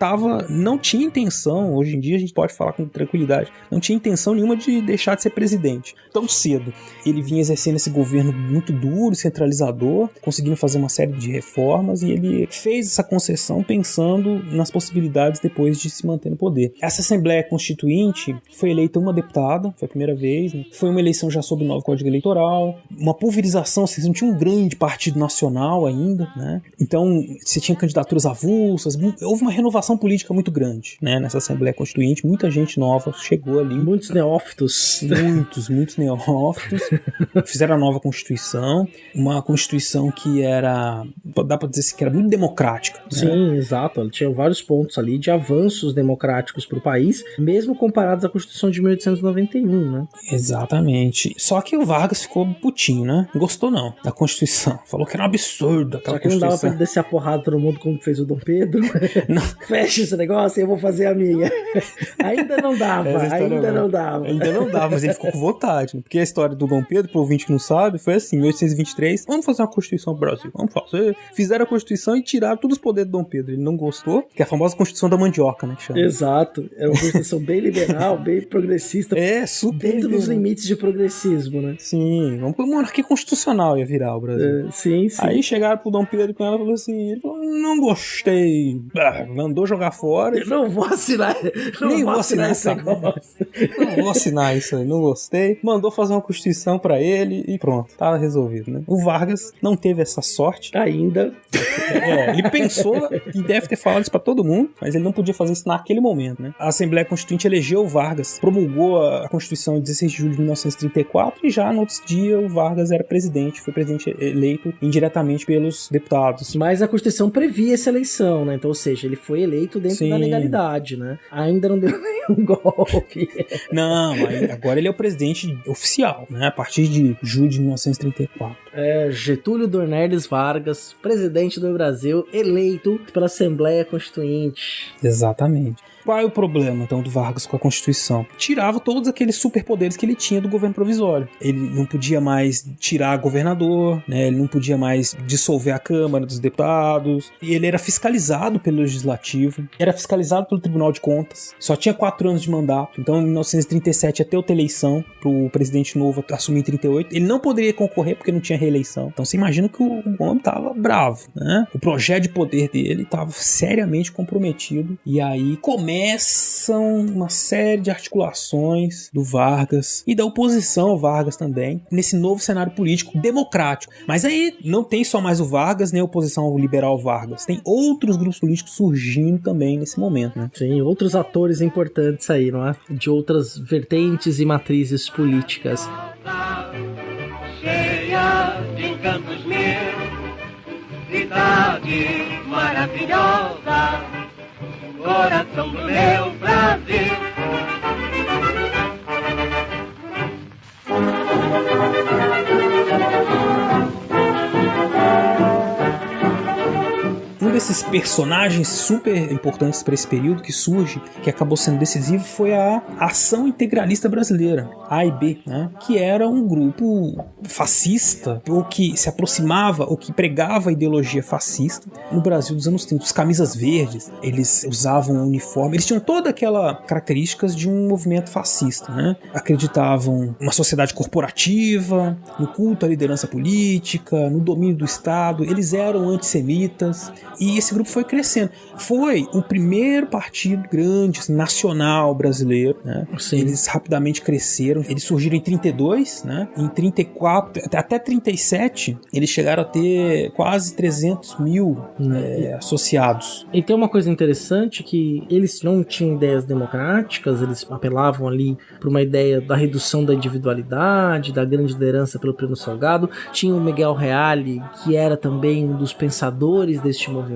não tinha intenção, hoje em dia a gente pode falar com tranquilidade, não tinha intenção nenhuma de deixar de ser presidente tão cedo. Ele vinha exercendo esse governo muito duro, centralizador, conseguindo fazer uma série de reformas, e ele fez essa concessão pensando nas possibilidades depois de se manter no poder. Essa Assembleia Constituinte foi eleita uma deputada, foi a primeira vez, né? Foi uma eleição já sob o novo Código Eleitoral, uma pulverização, assim, não tinha um grande partido nacional ainda, né? Então você tinha candidaturas avulsas, houve uma renovação política muito grande, né? Nessa Assembleia Constituinte, muita gente nova chegou ali. Muitos neófitos. Muitos neófitos. Fizeram a nova Constituição, uma Constituição que dá pra dizer assim, que era muito democrática, né? Sim, exato. Ela tinha vários pontos ali de avanços democráticos pro país, mesmo comparados à Constituição de 1891, né? Exatamente. Só que o Vargas ficou putinho, né? Não gostou não da Constituição. Falou que era um absurdo aquela Só que não dava pra ele descer a porrada todo mundo como fez o Dom Pedro. Não. Fecha esse negócio e eu vou fazer a minha. Ainda não dava, Ainda não dava, mas ele ficou com vontade, né? Porque a história do Dom Pedro, pro ouvinte que não sabe, foi assim, em 1823, vamos fazer uma Constituição pro Brasil, vamos fazer. Fizeram a Constituição e tiraram todos os poderes do Dom Pedro. Ele não gostou, que é a famosa Constituição da mandioca, né, que chama. Exato, é uma Constituição bem liberal, bem progressista. Super dentro dos limites de progressismo, né? Sim, vamos pra monarquia constitucional ia virar o Brasil. Sim. Aí chegaram pro Dom Pedro com ela e falou assim, ele falou, não gostei, mandou jogar fora. Eu não vou assinar, nem vou assinar esse negócio. Não vou assinar isso aí, não gostei. Mandou fazer uma Constituição pra ele e pronto, tava resolvido, né? O Vargas não teve essa sorte. ainda. Ele pensou e deve ter falado isso pra todo mundo, mas ele não podia fazer isso naquele momento, né? A Assembleia Constituinte elegeu o Vargas, promulgou a Constituição em 16 de julho de 1934 e já no outro dia o Vargas era presidente, foi presidente eleito indiretamente pelos deputados. Mas a Constituição previa essa eleição, né? Então, ou seja, ele foi eleito dentro da legalidade, né? Ainda não deu nenhum golpe. Não, agora ele é o presidente oficial, né? A partir de julho de 1934. Getúlio Dornelles Vargas, presidente do Brasil, eleito pela Assembleia Constituinte. Exatamente. Qual é o problema, então, do Vargas com a Constituição? Tirava todos aqueles superpoderes que ele tinha do governo provisório. Ele não podia mais tirar governador, né? Ele não podia mais dissolver a Câmara dos Deputados. E ele era fiscalizado pelo Legislativo, era fiscalizado pelo Tribunal de Contas. Só tinha 4 anos de mandato. Então, em 1937, ia ter outra eleição para o presidente novo assumir em 38. Ele não poderia concorrer porque não tinha reeleição. Então, você imagina que o homem estava bravo, né? O projeto de poder dele estava seriamente comprometido. E aí começam uma série de articulações do Vargas e da oposição ao Vargas também, nesse novo cenário político democrático. Mas aí não tem só mais o Vargas, nem a oposição ao liberal Vargas. Tem outros grupos políticos surgindo também nesse momento, né? Sim, outros atores importantes aí, não é? De outras vertentes e matrizes políticas. Cheia de encantos mil, cidade maravilhosa, coração do meu Brasil. Um desses personagens super importantes para esse período que surge, que acabou sendo decisivo, foi a Ação Integralista Brasileira, AIB, né? Que era um grupo fascista, ou que se aproximava, ou que pregava a ideologia fascista no Brasil dos anos 30. Os camisas verdes, eles usavam um uniforme, eles tinham toda aquela características de um movimento fascista, né? Acreditavam numa sociedade corporativa, no culto à liderança política, no domínio do Estado, eles eram antissemitas. E esse grupo foi crescendo. Foi o primeiro partido grande, nacional brasileiro, né? Eles rapidamente cresceram. Eles surgiram em 32, né? Em 34, até 37, eles chegaram a ter quase 300 mil associados. E tem uma coisa interessante que eles não tinham ideias democráticas, eles apelavam ali para uma ideia da redução da individualidade, da grande liderança pelo prêmio Salgado. Tinha o Miguel Reale, que era também um dos pensadores deste movimento.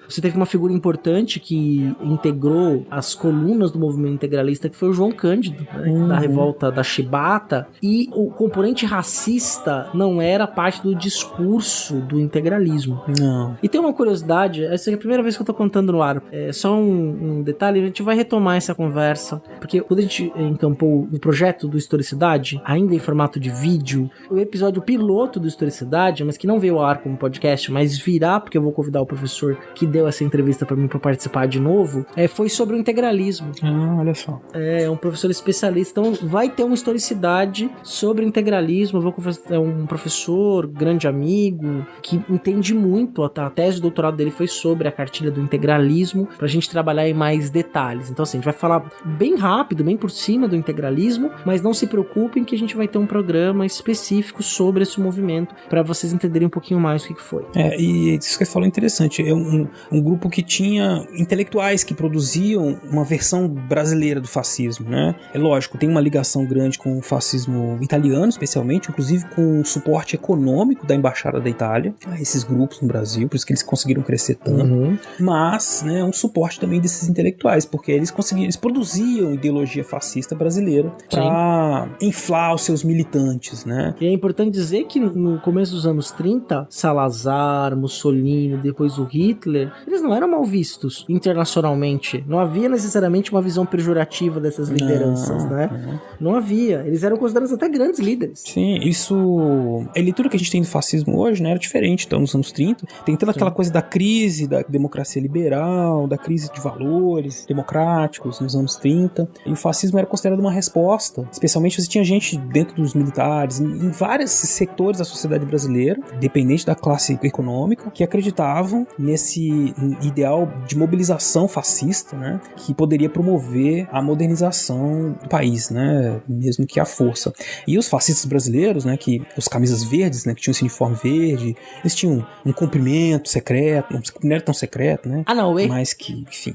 Você teve uma figura importante que integrou as colunas do movimento integralista, que foi o João Cândido, né? Da revolta da Chibata, e o componente racista não era parte do discurso do integralismo. Não. E tem uma curiosidade, essa é a primeira vez que eu tô contando no ar, só um detalhe, a gente vai retomar essa conversa, porque quando a gente encampou o projeto do Historicidade, ainda em formato de vídeo, o episódio piloto do Historicidade, mas que não veio ao ar como podcast, mas virá, porque eu vou convidar o professor que deu essa entrevista pra mim pra participar de novo, foi sobre o integralismo. Olha só. É um professor especialista, então vai ter uma historicidade sobre o integralismo. Eu vou conversar, um professor, grande amigo, que entende muito, a tese de doutorado dele foi sobre a cartilha do integralismo, pra gente trabalhar em mais detalhes. Então assim, a gente vai falar bem rápido, bem por cima do integralismo, mas não se preocupem que a gente vai ter um programa específico sobre esse movimento, pra vocês entenderem um pouquinho mais o que foi. E isso que você falou é interessante. É um grupo que tinha intelectuais que produziam uma versão brasileira do fascismo, né? É lógico, tem uma ligação grande com o fascismo italiano, especialmente, inclusive com o suporte econômico da Embaixada da Itália a esses grupos no Brasil, por isso que eles conseguiram crescer tanto. Mas, né, um suporte também desses intelectuais, porque eles produziam ideologia fascista brasileira para inflar os seus militantes, né? E é importante dizer que no começo dos anos 30, Salazar, Mussolini, depois o Hitler, eles não eram mal vistos internacionalmente. Não havia necessariamente uma visão pejorativa dessas lideranças, né? Não havia. Eles eram considerados até grandes líderes. Sim, isso... A leitura que a gente tem do fascismo hoje, né, era diferente. Então, nos anos 30, tem toda aquela coisa da crise da democracia liberal, da crise de valores democráticos nos anos 30. E o fascismo era considerado uma resposta. Especialmente, você tinha gente dentro dos militares, em vários setores da sociedade brasileira, independente da classe econômica, que acreditavam nesse ideal de mobilização fascista, né, que poderia promover a modernização do país, né, mesmo que à força. E os fascistas brasileiros, né, que os camisas verdes, né, que tinham esse uniforme verde, eles tinham um cumprimento secreto, não era tão secreto, né, Anauê. mas que, enfim,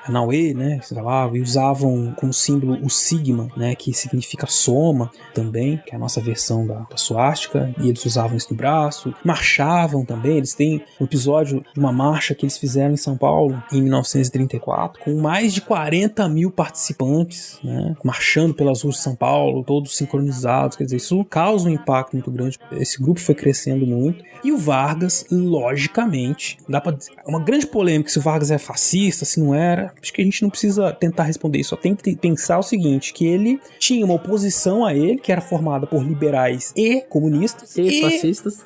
Anauê, né, você falava, e usavam como símbolo o sigma, né, que significa soma também, que é a nossa versão da suástica, e eles usavam isso no braço, marchavam também, eles têm um episódio de uma marcha que eles fizeram em São Paulo em 1934, com mais de 40 mil participantes, né, marchando pelas ruas de São Paulo, todos sincronizados, quer dizer, isso causa um impacto muito grande, esse grupo foi crescendo muito, e o Vargas, logicamente, dá pra dizer, uma grande polêmica se o Vargas é fascista, se não era, acho que a gente não precisa tentar responder isso, só tem que pensar o seguinte, que ele tinha uma oposição a ele, que era formada por liberais e comunistas. E fascistas.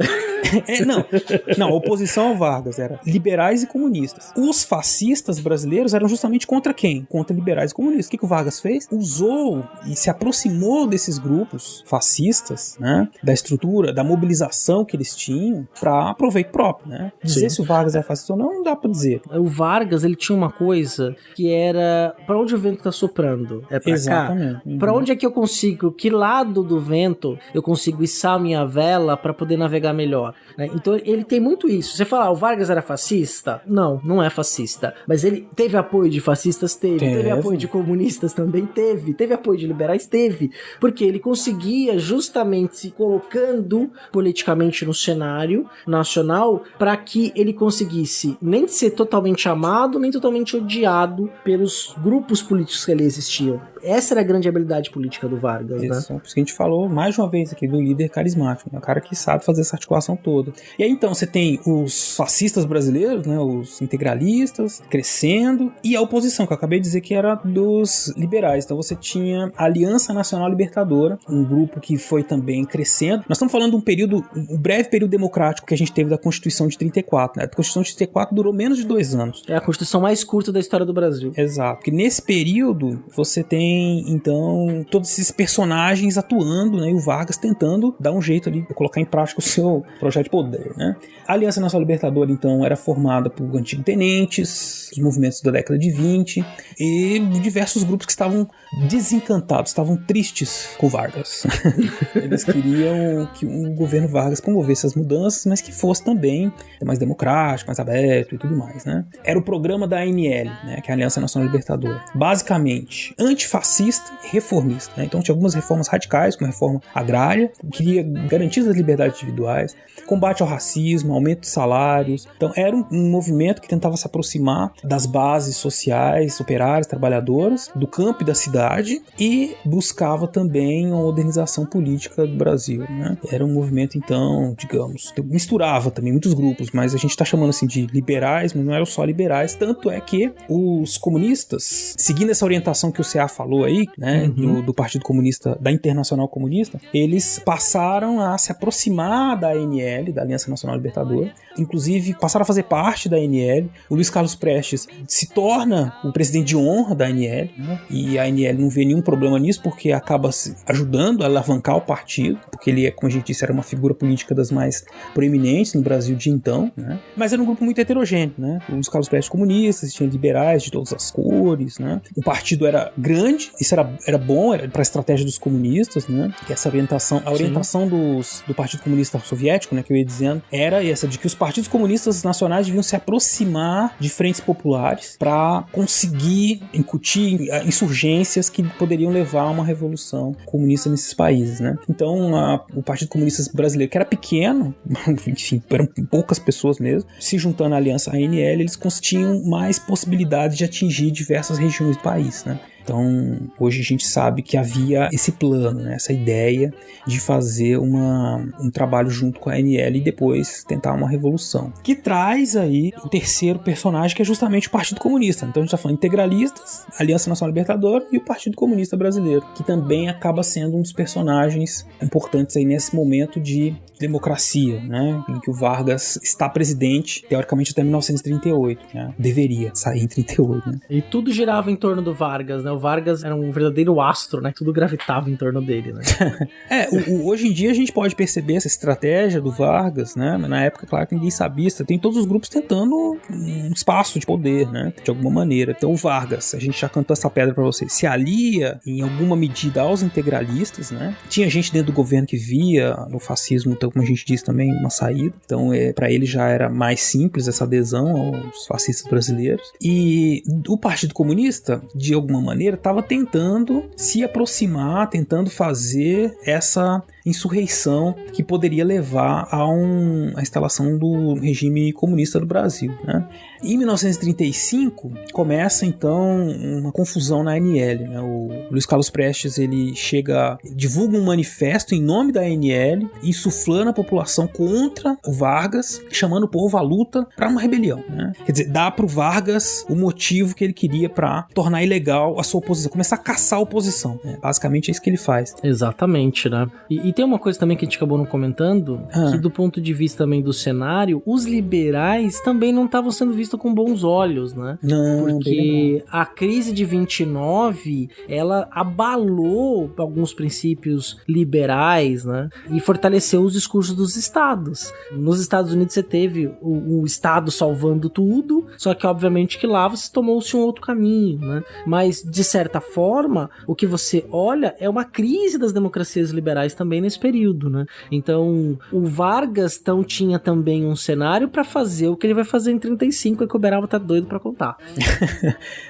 Não, a oposição ao Vargas era liberais e comunistas. Os fascistas brasileiros eram justamente contra quem? Contra liberais e comunistas. O que o Vargas fez? Usou e se aproximou desses grupos fascistas, né, da estrutura, da mobilização que eles tinham para proveito próprio, né? Dizer se o Vargas é fascista ou não dá pra dizer. O Vargas, ele tinha uma coisa que era pra onde o vento tá soprando? É pra Exatamente. cá? Pra onde é que eu consigo, que lado do vento eu consigo içar a minha vela pra poder navegar melhor? Né? Então ele tem muito isso. Você fala, o Vargas era fascista? Não, não é fascista. Mas ele teve apoio de fascistas? Teve apoio de comunistas? Também teve apoio de liberais? Teve, porque ele conseguia justamente se colocando politicamente no cenário nacional para que ele conseguisse nem ser totalmente amado, nem totalmente odiado pelos grupos políticos que ali existiam. Essa era a grande habilidade política do Vargas, né? Isso, por isso que a gente falou mais de uma vez aqui do líder carismático, né? O cara que sabe fazer essa articulação toda. E aí então você tem os fascistas brasileiros, né? Os integralistas crescendo, e a oposição, que eu acabei de dizer que era dos liberais. Então você tinha a Aliança Nacional Libertadora, um grupo que foi também crescendo. Nós estamos falando de um breve período democrático que a gente teve da Constituição de 34, né? A Constituição de 34 durou menos de 2 anos. É a Constituição mais curta da história do Brasil. Exato, porque nesse período você tem então todos esses personagens atuando, né, e o Vargas tentando dar um jeito ali de colocar em prática o seu projeto de poder, né? A Aliança Nacional Libertadora então era formada por antigos tenentes, os movimentos da década de 20 e diversos grupos que estavam desencantados, estavam tristes com Vargas. Eles queriam que o governo Vargas promovesse as mudanças, mas que fosse também mais democrático, mais aberto e tudo mais, né? Era o programa da ANL, né, que é a Aliança Nacional Libertadora. Basicamente, antifascista e reformista, né? Então tinha algumas reformas radicais, como a reforma agrária, que queria garantir as liberdades individuais, combate ao racismo, aumento de salários. Então era um movimento que tentava se aproximar das bases sociais, operárias, trabalhadoras, do campo e da cidade, e buscava também uma modernização política do Brasil, né? Era um movimento, então, digamos, misturava também muitos grupos, mas a gente está chamando assim de liberais, mas não eram só liberais, tanto é que os comunistas, seguindo essa orientação que o CA falou aí, né, do Partido Comunista, da Internacional Comunista, eles passaram a se aproximar da ANL, da Aliança Nacional Libertadora, inclusive passaram a fazer parte da ANL. O Luiz Carlos Prestes se torna o presidente de honra da ANL, né, e a ANL não vê nenhum problema nisso, porque acaba ajudando a alavancar o partido, porque ele, como a gente disse, era uma figura política das mais proeminentes no Brasil de então, né, mas era um grupo muito heterogêneo, né, o Luiz Carlos Prestes comunistas, tinha liberais de todas as cores, né, o partido era grande, isso era bom, era para a estratégia dos comunistas, né, que essa orientação, a orientação do Partido Comunista Soviético, né, que eu ia dizendo, era essa, de que os partidos comunistas nacionais deviam se aproximar de frentes populares para conseguir incutir insurgências que poderiam levar a uma revolução comunista nesses países, né. Então o Partido Comunista Brasileiro, que era pequeno, enfim, eram poucas pessoas mesmo, se juntando à Aliança ANL, eles tinham mais possibilidade de atingir diversas regiões do país, né. Então, hoje a gente sabe que havia esse plano, né, essa ideia de fazer um trabalho junto com a ANL e depois tentar uma revolução. Que traz aí o terceiro personagem, que é justamente o Partido Comunista. Então a gente está falando integralistas, Aliança Nacional Libertadora e o Partido Comunista Brasileiro, que também acaba sendo um dos personagens importantes aí nesse momento de democracia, né, em que o Vargas está presidente, teoricamente até 1938, né, deveria sair em 38, né. E tudo girava em torno do Vargas, né? O Vargas era um verdadeiro astro, né? Tudo gravitava em torno dele, né? Hoje em dia a gente pode perceber essa estratégia do Vargas, né? Mas na época, claro que ninguém sabia. Tem todos os grupos tentando um espaço de poder, né? De alguma maneira. Então o Vargas, a gente já cantou essa pedra pra vocês, se alia em alguma medida aos integralistas, né? Tinha gente dentro do governo que via no fascismo, então, como a gente disse também, uma saída. Então, para ele já era mais simples essa adesão aos fascistas brasileiros. E o Partido Comunista, de alguma maneira, estava tentando se aproximar, tentando fazer essa insurreição que poderia levar à instalação do regime comunista do Brasil, né? Em 1935 começa então uma confusão na ANL, né? O Luiz Carlos Prestes ele divulga um manifesto em nome da ANL, insuflando a população contra o Vargas, chamando o povo à luta para uma rebelião, né? Quer dizer, dá para o Vargas o motivo que ele queria para tornar ilegal a sua oposição, começar a caçar a oposição, né? Basicamente é isso que ele faz. Exatamente, né? E tem uma coisa também que a gente acabou não comentando, que do ponto de vista também do cenário, os liberais também não estavam sendo vistos com bons olhos, né? Não, porque a crise de 29, ela abalou alguns princípios liberais, né? E fortaleceu os discursos dos estados. Nos Estados Unidos você teve o estado salvando tudo, só que obviamente que lá você tomou-se um outro caminho, né? Mas de certa forma, o que você olha é uma crise das democracias liberais também nesse período, né? Então, o Vargas tinha também um cenário para fazer o que ele vai fazer em 35 e que o Beraba tá doido para contar.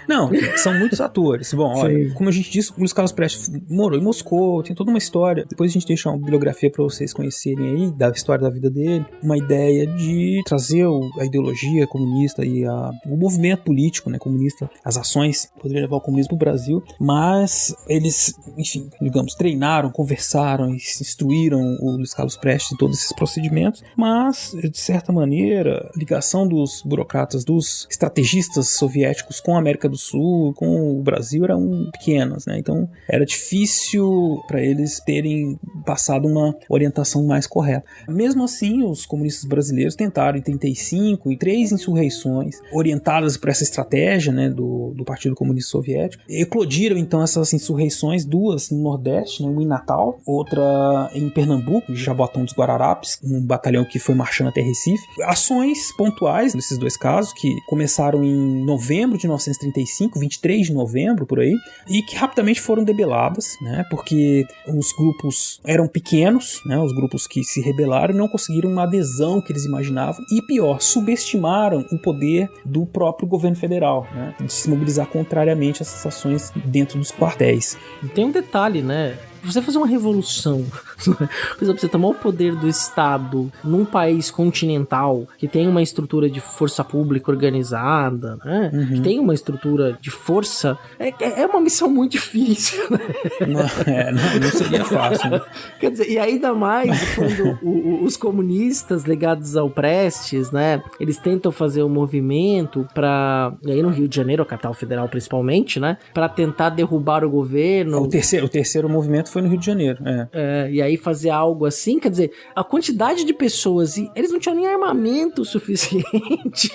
Não, são muitos atores. Bom, olha, como a gente disse, o Luiz Carlos Prestes morou em Moscou, tem toda uma história. Depois a gente deixa uma bibliografia para vocês conhecerem aí da história da vida dele. Uma ideia de trazer a ideologia comunista e o movimento político, né, comunista, as ações poderiam levar o comunismo pro Brasil, mas eles, enfim, digamos, treinaram, conversaram e se instruíram o Luiz Carlos Prestes em todos esses procedimentos, mas, de certa maneira, a ligação dos burocratas, dos estrategistas soviéticos com a América do Sul, com o Brasil, eram pequenas, né? Então, era difícil para eles terem passado uma orientação mais correta. Mesmo assim, os comunistas brasileiros tentaram em 35 e 3 insurreições orientadas por essa estratégia, né, do Partido Comunista Soviético. Eclodiram, então, essas insurreições, 2 no Nordeste, né, uma em Natal, outra em Pernambuco, de Jabotão dos Guararapes, um batalhão que foi marchando até Recife. Ações pontuais nesses 2 casos, que começaram em novembro de 1935, 23 de novembro, por aí, e que rapidamente foram debeladas, né, porque os grupos eram pequenos, né, os grupos que se rebelaram não conseguiram uma adesão que eles imaginavam, e pior, subestimaram o poder do próprio governo federal, né, de se mobilizar contrariamente a essas ações dentro dos quartéis. E tem um detalhe, né? Você fazer uma revolução, por exemplo, você tomar o poder do Estado num país continental que tem uma estrutura de força pública organizada, né? Que tem uma estrutura de força, é uma missão muito difícil, né? Não seria fácil, né? Quer dizer, e ainda mais quando os comunistas ligados ao Prestes, né, eles tentam fazer um movimento pra, e aí no Rio de Janeiro, a capital federal principalmente, né, pra tentar derrubar o governo. O terceiro movimento foi no Rio de Janeiro, e aí fazer algo assim, quer dizer, a quantidade de pessoas, e eles não tinham nem armamento suficiente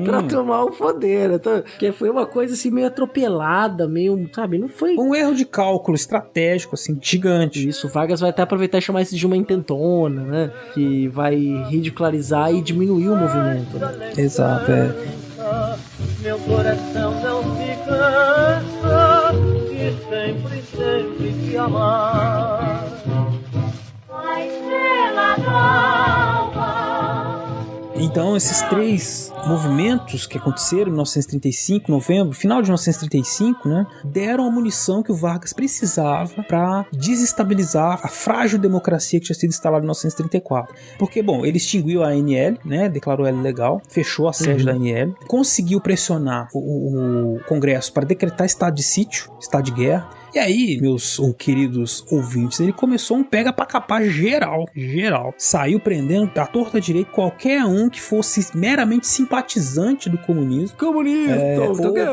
pra tomar o poder, então, que foi uma coisa assim meio atropelada, meio, sabe, não foi... Um erro de cálculo estratégico, assim, gigante. Isso, o Vargas vai até aproveitar e chamar isso de uma intentona, né, que vai ridicularizar e diminuir o movimento, né? Exato, Meu coração não se cansa de sempre te amar. A estrela d'alva. Então, esses 3 movimentos que aconteceram em 1935, novembro, final de 1935, né, deram a munição que o Vargas precisava para desestabilizar a frágil democracia que tinha sido instalada em 1934. Porque, bom, ele extinguiu a ANL, né, declarou ela ilegal, fechou a sede da ANL, conseguiu pressionar o Congresso para decretar estado de sítio, estado de guerra. E aí, meus queridos ouvintes, ele começou um pega pra capar geral. Saiu prendendo à torta direita qualquer um que fosse meramente simpatizante simpatizante do comunismo. Comunista,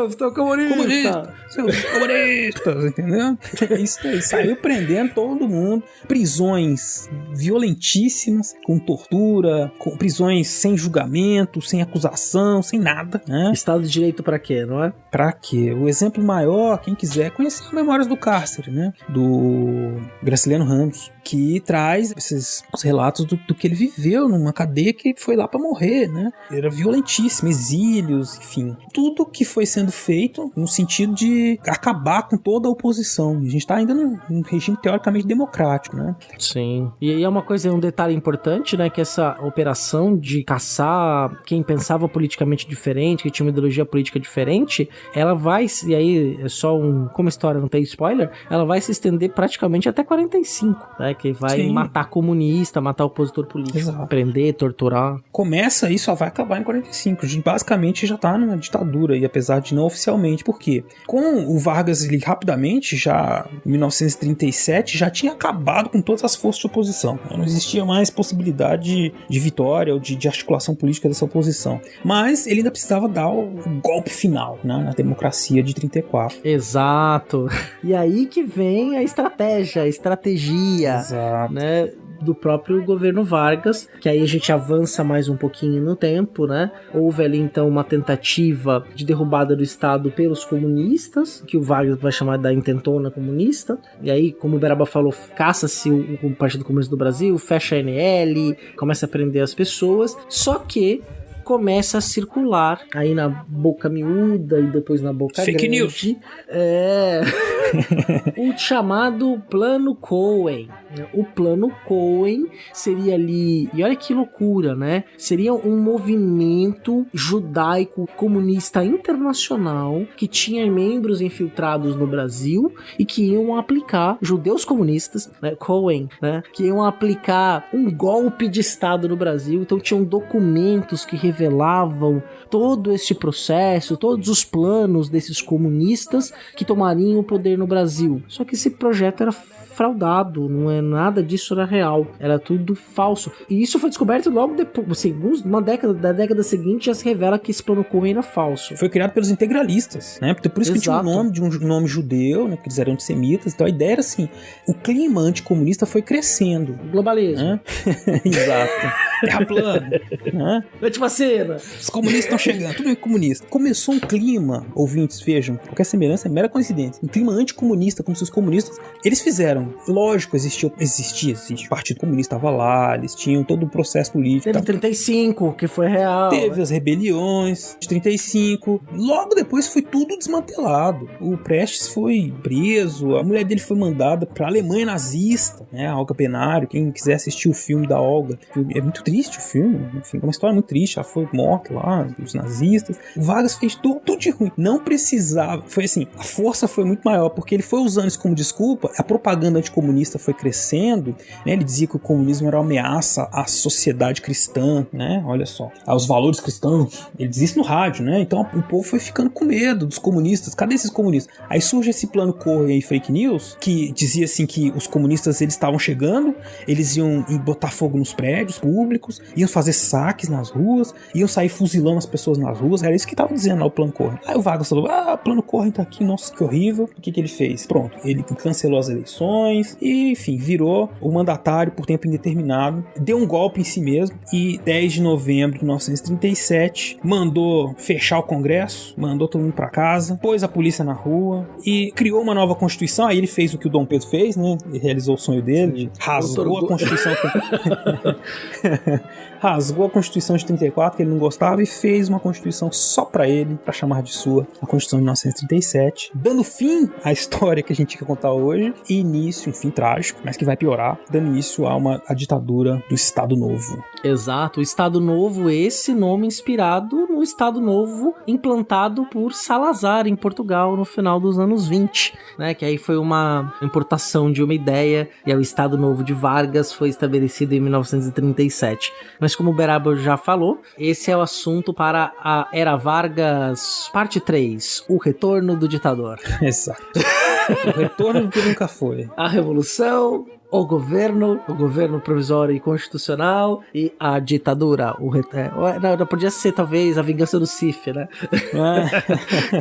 estou comunista. Comunista, seus comunistas, entendeu? Isso aí, saiu prendendo todo mundo. Prisões violentíssimas, com tortura, com prisões sem julgamento, sem acusação, sem nada, né? Estado de Direito pra quê, não é? Pra quê? O exemplo maior, quem quiser conhecer as Memórias do Cárcere, né? Do Graciliano Ramos, que traz esses relatos do que ele viveu numa cadeia que foi lá pra morrer, né? Era violentíssimo, exílios, enfim. Tudo que foi sendo feito no sentido de acabar com toda a oposição. A gente tá ainda num regime teoricamente democrático, né? Sim. E aí é uma coisa, um detalhe importante, né? Que essa operação de caçar quem pensava politicamente diferente, que tinha uma ideologia política diferente, ela vai, e aí é só como a história não tem spoiler, ela vai se estender praticamente até 45, né? Que vai matar comunista, matar opositor político, exato, prender, torturar. Começa e só vai acabar em 45. A gente basicamente já tá numa ditadura, e apesar de não oficialmente, por quê? Com o Vargas, ele rapidamente, já em 1937, já tinha acabado com todas as forças de oposição. Não existia mais possibilidade de vitória ou de articulação política dessa oposição. Mas ele ainda precisava dar o golpe final, né, na democracia de 34. Exato. E aí que vem a estratégia, exato, né, do próprio governo Vargas, que aí a gente avança mais um pouquinho no tempo, né? Houve ali então uma tentativa de derrubada do Estado pelos comunistas, que o Vargas vai chamar da intentona comunista, e aí, como o Beraba falou, caça-se o Partido Comunista do Brasil, fecha a ANL, começa a prender as pessoas, só que começa a circular aí na boca miúda e depois na boca Fake grande. News. O chamado Plano Cohen. O Plano Cohen seria ali, e olha que loucura, né? Seria um movimento judaico comunista internacional que tinha membros infiltrados no Brasil e que iam aplicar, judeus comunistas, né? Cohen, né? Que iam aplicar um golpe de Estado no Brasil. Então tinham documentos que revelavam todo este processo, todos os planos desses comunistas que tomariam o poder no Brasil. Só que esse projeto era fraudado, não é nada disso era real, era tudo falso. E isso foi descoberto logo depois, assim, da década seguinte já se revela que esse plano Cohen era falso. Foi criado pelos integralistas, né? Por isso que tinha um nome judeu, né? Porque eles eram antissemitas. Então a ideia era assim, o clima anticomunista foi crescendo. Globalismo. Né? Exato. Terra plana. Né? Antivacina. Os comunistas estão chegando, tudo é comunista. Começou um clima, ouvintes, vejam, qualquer semelhança é mera coincidência. Um clima anticomunista, como se os comunistas, eles fizeram. Lógico, existe. O Partido Comunista estava lá, eles tinham todo o processo político. Teve 35, que foi real. Teve as rebeliões de 35. Logo depois foi tudo desmantelado. O Prestes foi preso, a mulher dele foi mandada pra Alemanha nazista, né? A Olga Benário, quem quiser assistir o filme da Olga. É muito triste o filme, enfim, é uma história muito triste. Ela foi morta lá, os nazistas. O Vargas fez tudo de ruim. Não precisava. Foi assim, a força foi muito maior, porque ele foi usando isso como desculpa, a propaganda anticomunista foi crescendo, né? Ele dizia que o comunismo era uma ameaça à sociedade cristã, né? Olha só, aos valores cristãos. Ele dizia isso no rádio, né? Então o povo foi ficando com medo dos comunistas. Cadê esses comunistas? Aí surge esse plano Cohen e fake news, que dizia assim que os comunistas eles estavam chegando, eles iam botar fogo nos prédios públicos, iam fazer saques nas ruas, iam sair fuzilando as pessoas nas ruas. Era isso que estava dizendo lá o plano Cohen. Aí o Vargas falou, o plano Cohen tá aqui, nossa, que horrível. O que ele fez? Pronto, ele cancelou as eleições e, enfim, virou o mandatário por tempo indeterminado, deu um golpe em si mesmo e 10 de novembro de 1937 mandou fechar o Congresso, mandou todo mundo pra casa, pôs a polícia na rua e criou uma nova Constituição. Aí ele fez o que o Dom Pedro fez, né? Ele realizou o sonho dele, rasgou a Constituição rasgou a Constituição de 34, que ele não gostava, e fez uma Constituição só pra ele, pra chamar de sua, a Constituição de 1937, dando fim à história que a gente quer contar hoje, e início, um fim trágico, mas que vai piorar, dando início a ditadura do Estado Novo. Exato, o Estado Novo, esse nome inspirado no Estado Novo implantado por Salazar em Portugal no final dos anos 20, né, que aí foi uma importação de uma ideia, e o Estado Novo de Vargas foi estabelecido em 1937. Mas como o Beraba já falou, esse é o assunto para a Era Vargas, parte 3, o retorno do ditador. Exato. O retorno do que nunca foi. A revolução o governo provisório e constitucional e a ditadura. Não, podia ser talvez a vingança do Sif, né?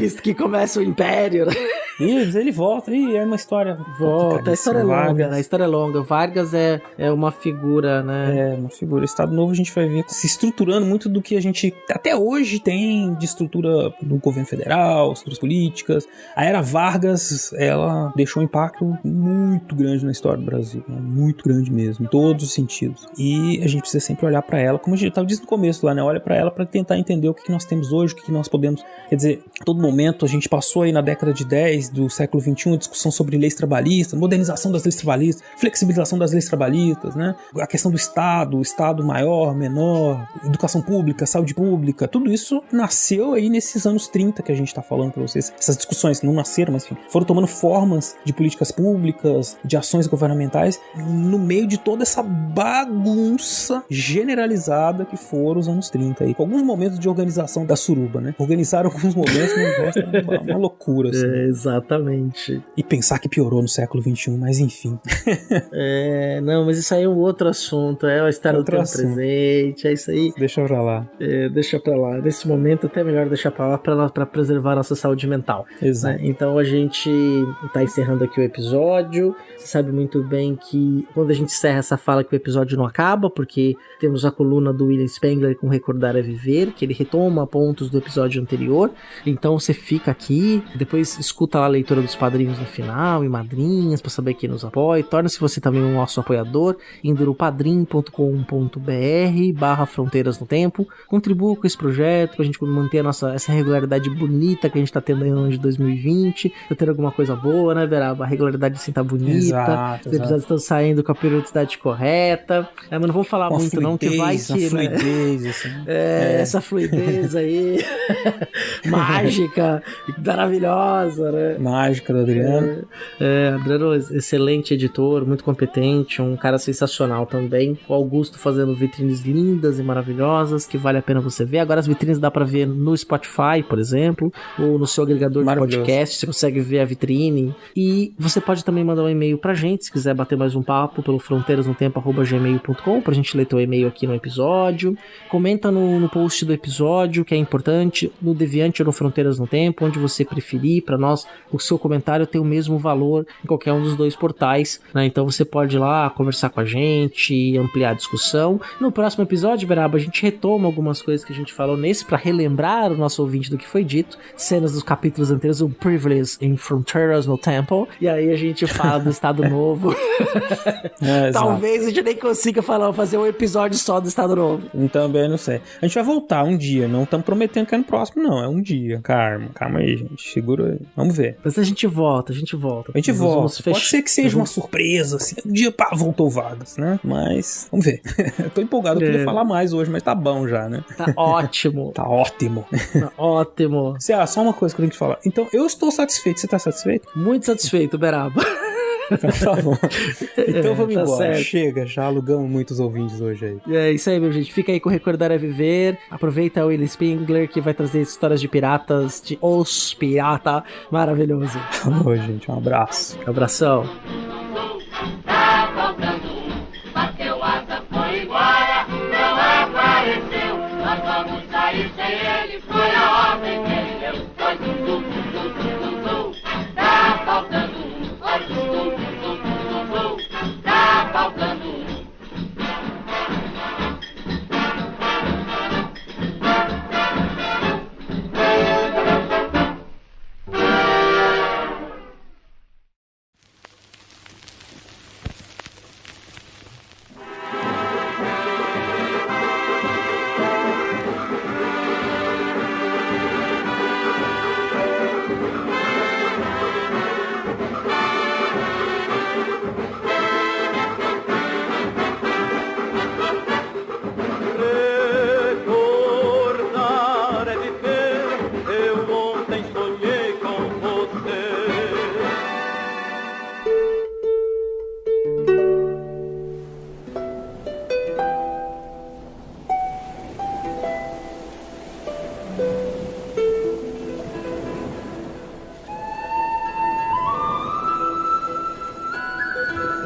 Isso que começa o império, né? Mas ele volta, e é uma história. Volta, a história é longa, né? A história é longa. Vargas é uma figura, né? É, uma figura. Estado Novo a gente vai ver se estruturando muito do que a gente até hoje tem de estrutura do governo federal, estruturas políticas. A era Vargas, ela deixou um impacto muito grande na história do Brasil, né? Muito grande mesmo, em todos os sentidos. E a gente precisa sempre olhar pra ela, como a gente estava dizendo no começo lá, né? Olha pra ela pra tentar entender o que nós temos hoje, o que nós podemos. Quer dizer, a todo momento a gente passou aí na década de 10 do século XXI, discussão sobre leis trabalhistas, modernização das leis trabalhistas, flexibilização das leis trabalhistas, né? A questão do Estado maior, menor, educação pública, saúde pública, tudo isso nasceu aí nesses anos 30 que a gente tá falando pra vocês. Essas discussões não nasceram, mas enfim, foram tomando formas de políticas públicas, de ações governamentais, no meio de toda essa bagunça generalizada que foram os anos 30 aí, com alguns momentos de organização da suruba, né? Organizaram alguns momentos, mas o resto é uma loucura, assim. Exatamente. E pensar que piorou no século XXI, mas enfim. Não, mas isso aí é um outro assunto, é a história do tempo presente, é isso aí. Deixa pra lá. Deixa pra lá. Nesse momento, até melhor deixar pra lá pra preservar a nossa saúde mental. Exato. Né? Então a gente tá encerrando aqui o episódio. Você sabe muito bem que quando a gente encerra essa fala que o episódio não acaba, porque temos a coluna do William Spengler com Recordar é Viver, que ele retoma pontos do episódio anterior. Então você fica aqui, depois escuta lá a leitura dos padrinhos no final e madrinhas pra saber quem nos apoia. Torna-se você também um nosso apoiador indo no padrim.com.br/fronteiras no tempo. Contribua com esse projeto pra gente manter essa regularidade bonita que a gente tá tendo aí no ano de 2020. Tá tendo alguma coisa boa, né, Beraba? A regularidade assim tá bonita. Exato, os episódios estão saindo com a periodicidade correta. Mas não vou falar muito fluidez, não, que vai que, fluidez, né? assim. Essa fluidez aí mágica, maravilhosa, né? Mágica do Adriano. Adriano, excelente editor, muito competente, um cara sensacional também. O Augusto fazendo vitrines lindas e maravilhosas, que vale a pena você ver. Agora as vitrines dá pra ver no Spotify, por exemplo, ou no seu agregador de podcast, você consegue ver a vitrine. E você pode também mandar um e-mail pra gente, se quiser bater mais um papo, pelo fronteirasnotempo@gmail.com, pra gente ler teu e-mail aqui no episódio. Comenta no post do episódio, que é importante, no Deviante ou no Fronteiras no Tempo, onde você preferir. Pra nós, o seu comentário tem o mesmo valor em qualquer um dos dois portais, né? Então você pode ir lá conversar com a gente, ampliar a discussão. No próximo episódio, Beraba, a gente retoma algumas coisas que a gente falou nesse pra relembrar o nosso ouvinte do que foi dito, cenas dos capítulos anteriores, o Privilege in Fronteiras no Tempo, e aí a gente fala do Estado Novo. Talvez a gente nem consiga fazer um episódio só do Estado Novo. Também não sei. A gente vai voltar um dia, não estamos prometendo que é no próximo, não. É um dia. Calma aí, gente. Segura aí. Vamos ver. Mas a gente volta. A gente volta. Pode ser que seja uma surpresa, assim. Um dia, voltou Vargas, né? Mas, vamos ver. Eu tô empolgado, eu queria falar mais hoje, mas tá bom já, né? Tá ótimo. Tá ótimo. Tá ótimo. Só uma coisa que eu tenho que falar. Então, eu estou satisfeito. Você tá satisfeito? Muito satisfeito, Beraba. Tá bom. Então vamos embora. Certo. Chega, já alugamos muitos ouvintes hoje aí. É isso aí, meu gente. Fica aí com o Recordar é Viver. Aproveita o William Spengler, que vai trazer histórias de piratas, de Os Pirata. Maravilhoso. Ô, gente, um abraço. Abração. Tá faltando bateu asa, foi embora, não apareceu. Nós vamos sair sem ele, foi a ordem que ele deu. Foi tá faltando tá faltando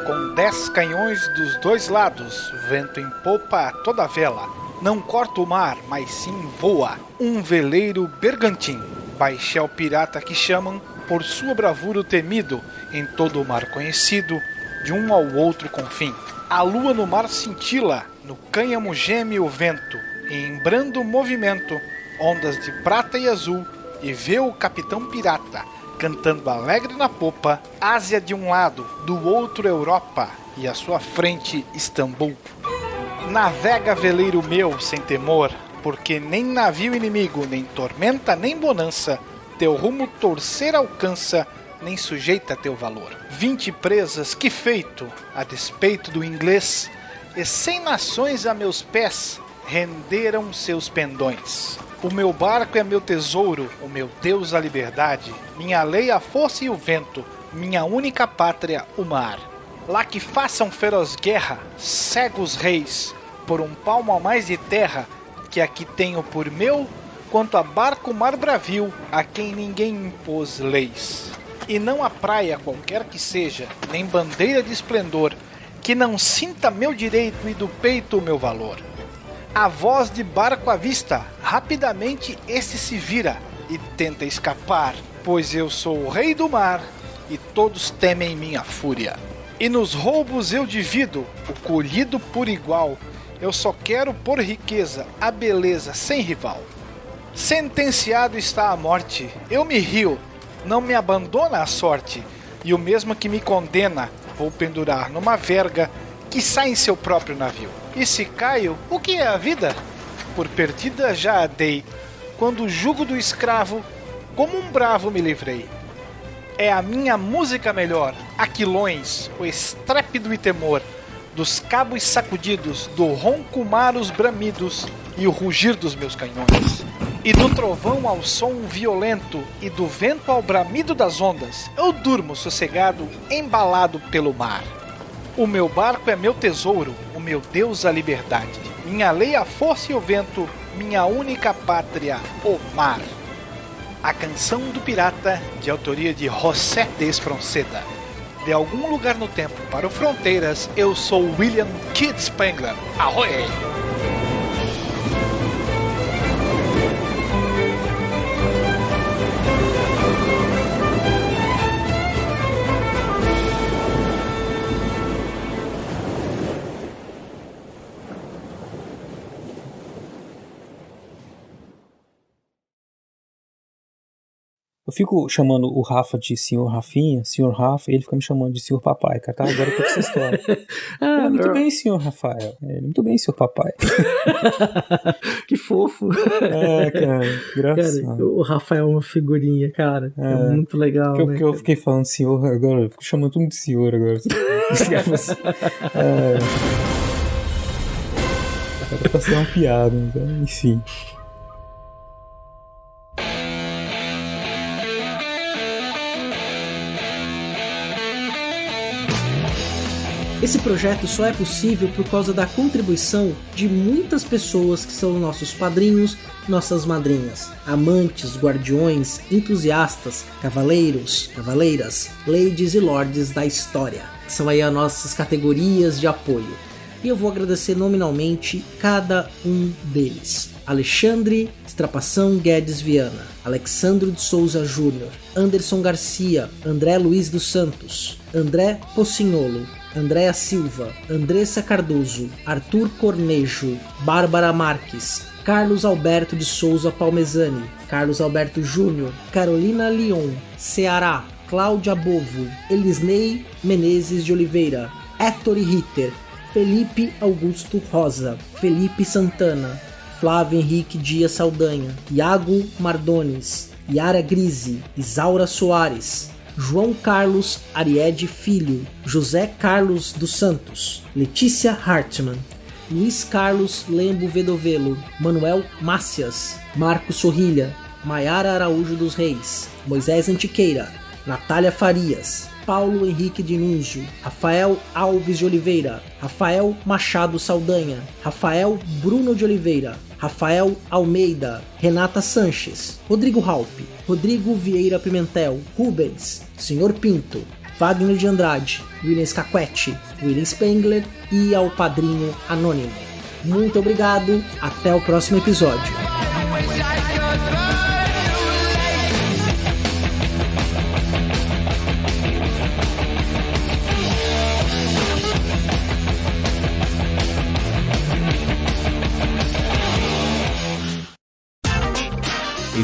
com 10 canhões dos dois lados, vento em popa a toda vela. Não corta o mar, mas sim voa. Um veleiro bergantim, baixel pirata que chamam, por sua bravura o temido, em todo o mar conhecido, de um ao outro confim. A lua no mar cintila, no cânhamo geme o vento, e em brando movimento, ondas de prata e azul, e vê o capitão pirata, cantando alegre na popa, Ásia de um lado, do outro Europa, e à sua frente Istambul. Navega veleiro meu sem temor, porque nem navio inimigo, nem tormenta, nem bonança, teu rumo torcer alcança, nem sujeita teu valor. 20 presas, que feito, a despeito do inglês, e 100 nações a meus pés renderam seus pendões. O meu barco é meu tesouro, o meu Deus a liberdade, minha lei a força e o vento, minha única pátria o mar. Lá que façam feroz guerra, cegos reis, por um palmo a mais de terra, que aqui tenho por meu, quanto a barco mar bravio, a quem ninguém impôs leis. E não a praia qualquer que seja, nem bandeira de esplendor, que não sinta meu direito e do peito o meu valor. A voz de barco à vista, rapidamente esse se vira e tenta escapar, pois eu sou o rei do mar e todos temem minha fúria. E nos roubos eu divido o colhido por igual, eu só quero por riqueza a beleza sem rival. Sentenciado está a morte, eu me rio, não me abandona a sorte, e o mesmo que me condena, vou pendurar numa verga que sai em seu próprio navio. E se caio, o que é a vida? Por perdida já a dei, quando o jugo do escravo, como um bravo me livrei. É a minha música melhor, aquilões, o estrépido e temor, dos cabos sacudidos, do ronco mar os bramidos e o rugir dos meus canhões. E do trovão ao som violento e do vento ao bramido das ondas, eu durmo sossegado, embalado pelo mar. O meu barco é meu tesouro, o meu Deus a liberdade, minha lei a força e o vento, minha única pátria, o mar. A canção do pirata, de autoria de José de Espronceda. De algum lugar no tempo para o Fronteiras, eu sou William Kid Spangler. Ahoy! Eu fico chamando o Rafa de senhor Rafinha, senhor Rafa, e ele fica me chamando de senhor Papai, cara. Tá, agora eu tô com essa história. Ele é muito bem, senhor Rafael. Ele é muito bem, senhor Papai. Que fofo. É, cara, engraçado. Cara, o Rafael é uma figurinha, cara. É muito legal, porque eu fiquei falando senhor agora, eu fico chamando tudo de senhor agora. Era pra ser uma piada, então, enfim. Esse projeto só é possível por causa da contribuição de muitas pessoas que são nossos padrinhos, nossas madrinhas, amantes, guardiões, entusiastas, cavaleiros, cavaleiras, ladies e lords da história. São aí as nossas categorias de apoio. E eu vou agradecer nominalmente cada um deles. Alexandre Estrapação Guedes Viana, Alexandro de Souza Júnior, Anderson Garcia, André Luiz dos Santos, André Pocignolo, Andréa Silva, Andressa Cardoso, Arthur Cornejo, Bárbara Marques, Carlos Alberto de Souza Palmezani, Carlos Alberto Júnior, Carolina Leon, Ceará, Cláudia Bovo, Elisnei Menezes de Oliveira, Héctor Ritter, Felipe Augusto Rosa, Felipe Santana, Flávio Henrique Dias Saldanha, Iago Mardones, Yara Grise, Isaura Soares, João Carlos Ariede Filho, José Carlos dos Santos, Letícia Hartmann, Luiz Carlos Lembo Vedovelo, Manuel Mácias, Marcos Sorrilha, Maiara Araújo dos Reis, Moisés Antiqueira, Natália Farias, Paulo Henrique Dinunzio, Rafael Alves de Oliveira, Rafael Machado Saldanha, Rafael Bruno de Oliveira, Rafael Almeida, Renata Sanches, Rodrigo Halpe, Rodrigo Vieira Pimentel, Rubens, Senhor Pinto, Wagner de Andrade, William Scaquetti, William Spengler e ao Padrinho Anônimo. Muito obrigado, até o próximo episódio.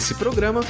Esse programa foi